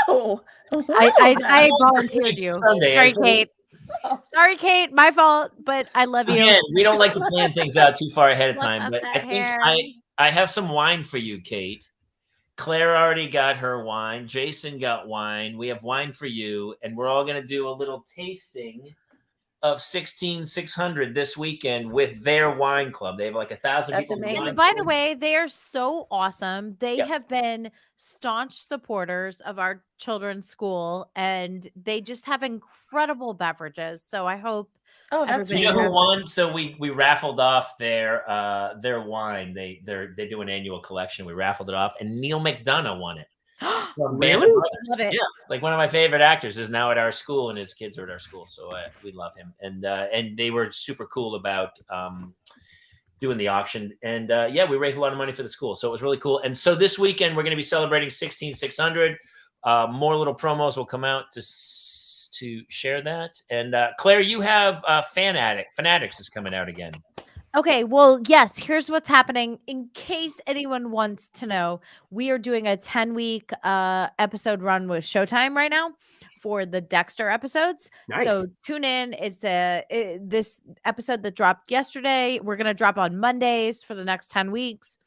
Oh. I volunteered you. Sorry, Kate. Sorry, Kate. My fault, but I love you. Again, we don't like to plan things out too far ahead of time, but I think I have some wine for you, Kate. Claire already got her wine. Jason got wine. We have wine for you, and we're all going to do a little tasting of 16600 this weekend with their wine club. They have like 1,000 people. That's amazing. By the way, they are so awesome. They have been staunch supporters of our children's school, and they just have incredible beverages. So I hope. Oh, that's who won? So we raffled off their wine. They do an annual collection. We raffled it off, and Neil McDonough won it. Really? Love it. Yeah, like one of my favorite actors is now at our school, and his kids are at our school, so we love him. And they were super cool about doing the auction, and we raised a lot of money for the school, so it was really cool. And so this weekend we're going to be celebrating 16600. More little promos will come out to share that. And Claire, you have Fanatics is coming out again. Okay, well, yes, here's what's happening. In case anyone wants to know, we are doing a 10-week episode run with Showtime right now for the Dexter episodes. Nice. So tune in. It's this episode that dropped yesterday. We're going to drop on Mondays for the next 10 weeks.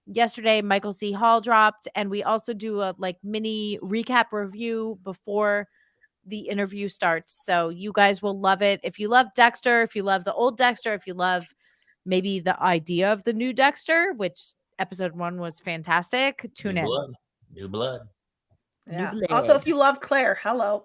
Yesterday, Michael C. Hall dropped, and we also do a mini recap review before the interview starts. So you guys will love it. If you love Dexter, if you love the old Dexter, if you love maybe the idea of the new Dexter, which episode 1 was fantastic, tune in. New blood. Yeah. Also, if you love Claire, hello.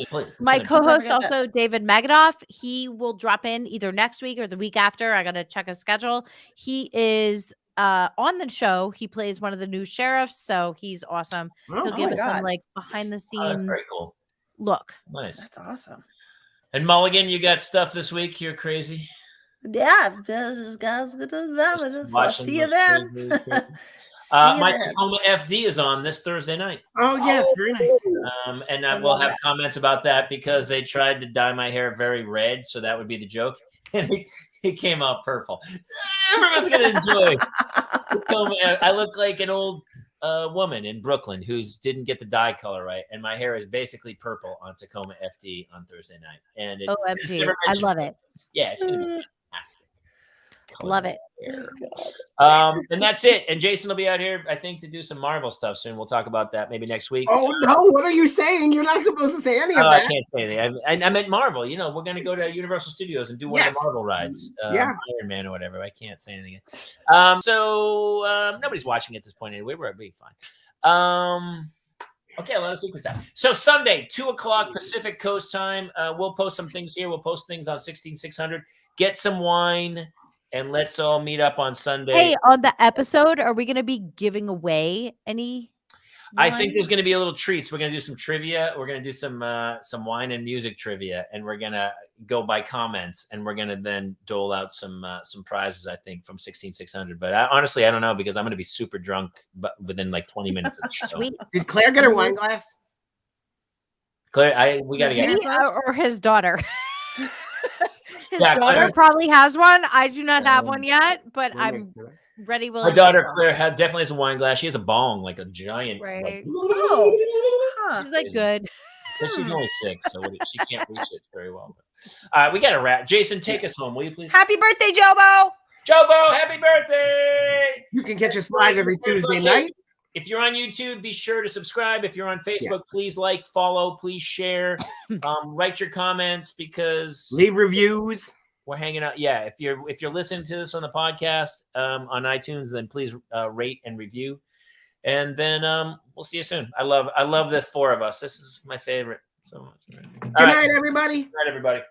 Please. My co-host, also David Magadoff, he will drop in either next week or the week after. I got to check his schedule. He is on the show. He plays one of the new sheriffs, so he's awesome. He'll give us some behind the scenes. That's very cool. look. Nice. That's awesome. And Mulligan, you got stuff this week? You're crazy. Yeah, I'll see you then. My Tacoma FD is on this Thursday night. Oh yes, very nice. And I will have comments about that because they tried to dye my hair very red, so that would be the joke, and it came out purple. Everyone's gonna enjoy Tacoma. I look like an old woman in Brooklyn who didn't get the dye color right, and my hair is basically purple on Tacoma FD on Thursday night. And it's OMG, I love it. Yeah, it's gonna be fantastic. Love it. And that's it. And Jason will be out here, I think, to do some Marvel stuff soon. We'll talk about that maybe next week. Oh no! What are you saying? You're not supposed to say any of that. I can't say anything. I meant Marvel. You know, we're going to go to Universal Studios and do one of the Marvel rides. Iron Man or whatever. I can't say anything. So nobody's watching at this point anyway. We're being fine. Okay, let's see what's that. So Sunday, 2:00 Pacific Coast time. We'll post some things here. We'll post things on 16600. Get some wine. And let's all meet up on Sunday. Hey, on the episode, are we going to be giving away any? I think there's going to be a little treats. We're going to do some trivia. We're going to do some wine and music trivia, and we're going to go by comments, and we're going to then dole out some prizes. I think from 16600. But honestly, I don't know because I'm going to be super drunk, but within like 20 minutes of the show. Sweet. Did Claire get her wine glass? Claire, we got to get or his daughter. His daughter probably has one. I do not have one yet, but I'm ready. My daughter Claire definitely has a wine glass. She has a bong, like a giant. Right. Like, she's like good. But she's only 6, so she can't reach it very well. All right, we got to wrap. Jason, take us home, will you please? Happy birthday, Jobo! Jobo, happy birthday! You can catch us live every Tuesday night. If you're on YouTube, be sure to subscribe. If you're on Facebook, please like, follow, please share, write your comments because leave reviews. We're hanging out. Yeah, if you're listening to this on the podcast on iTunes, then please rate and review. And then we'll see you soon. I love the 4 of us. This is my favorite so much. Good night, everybody. Good night, everybody.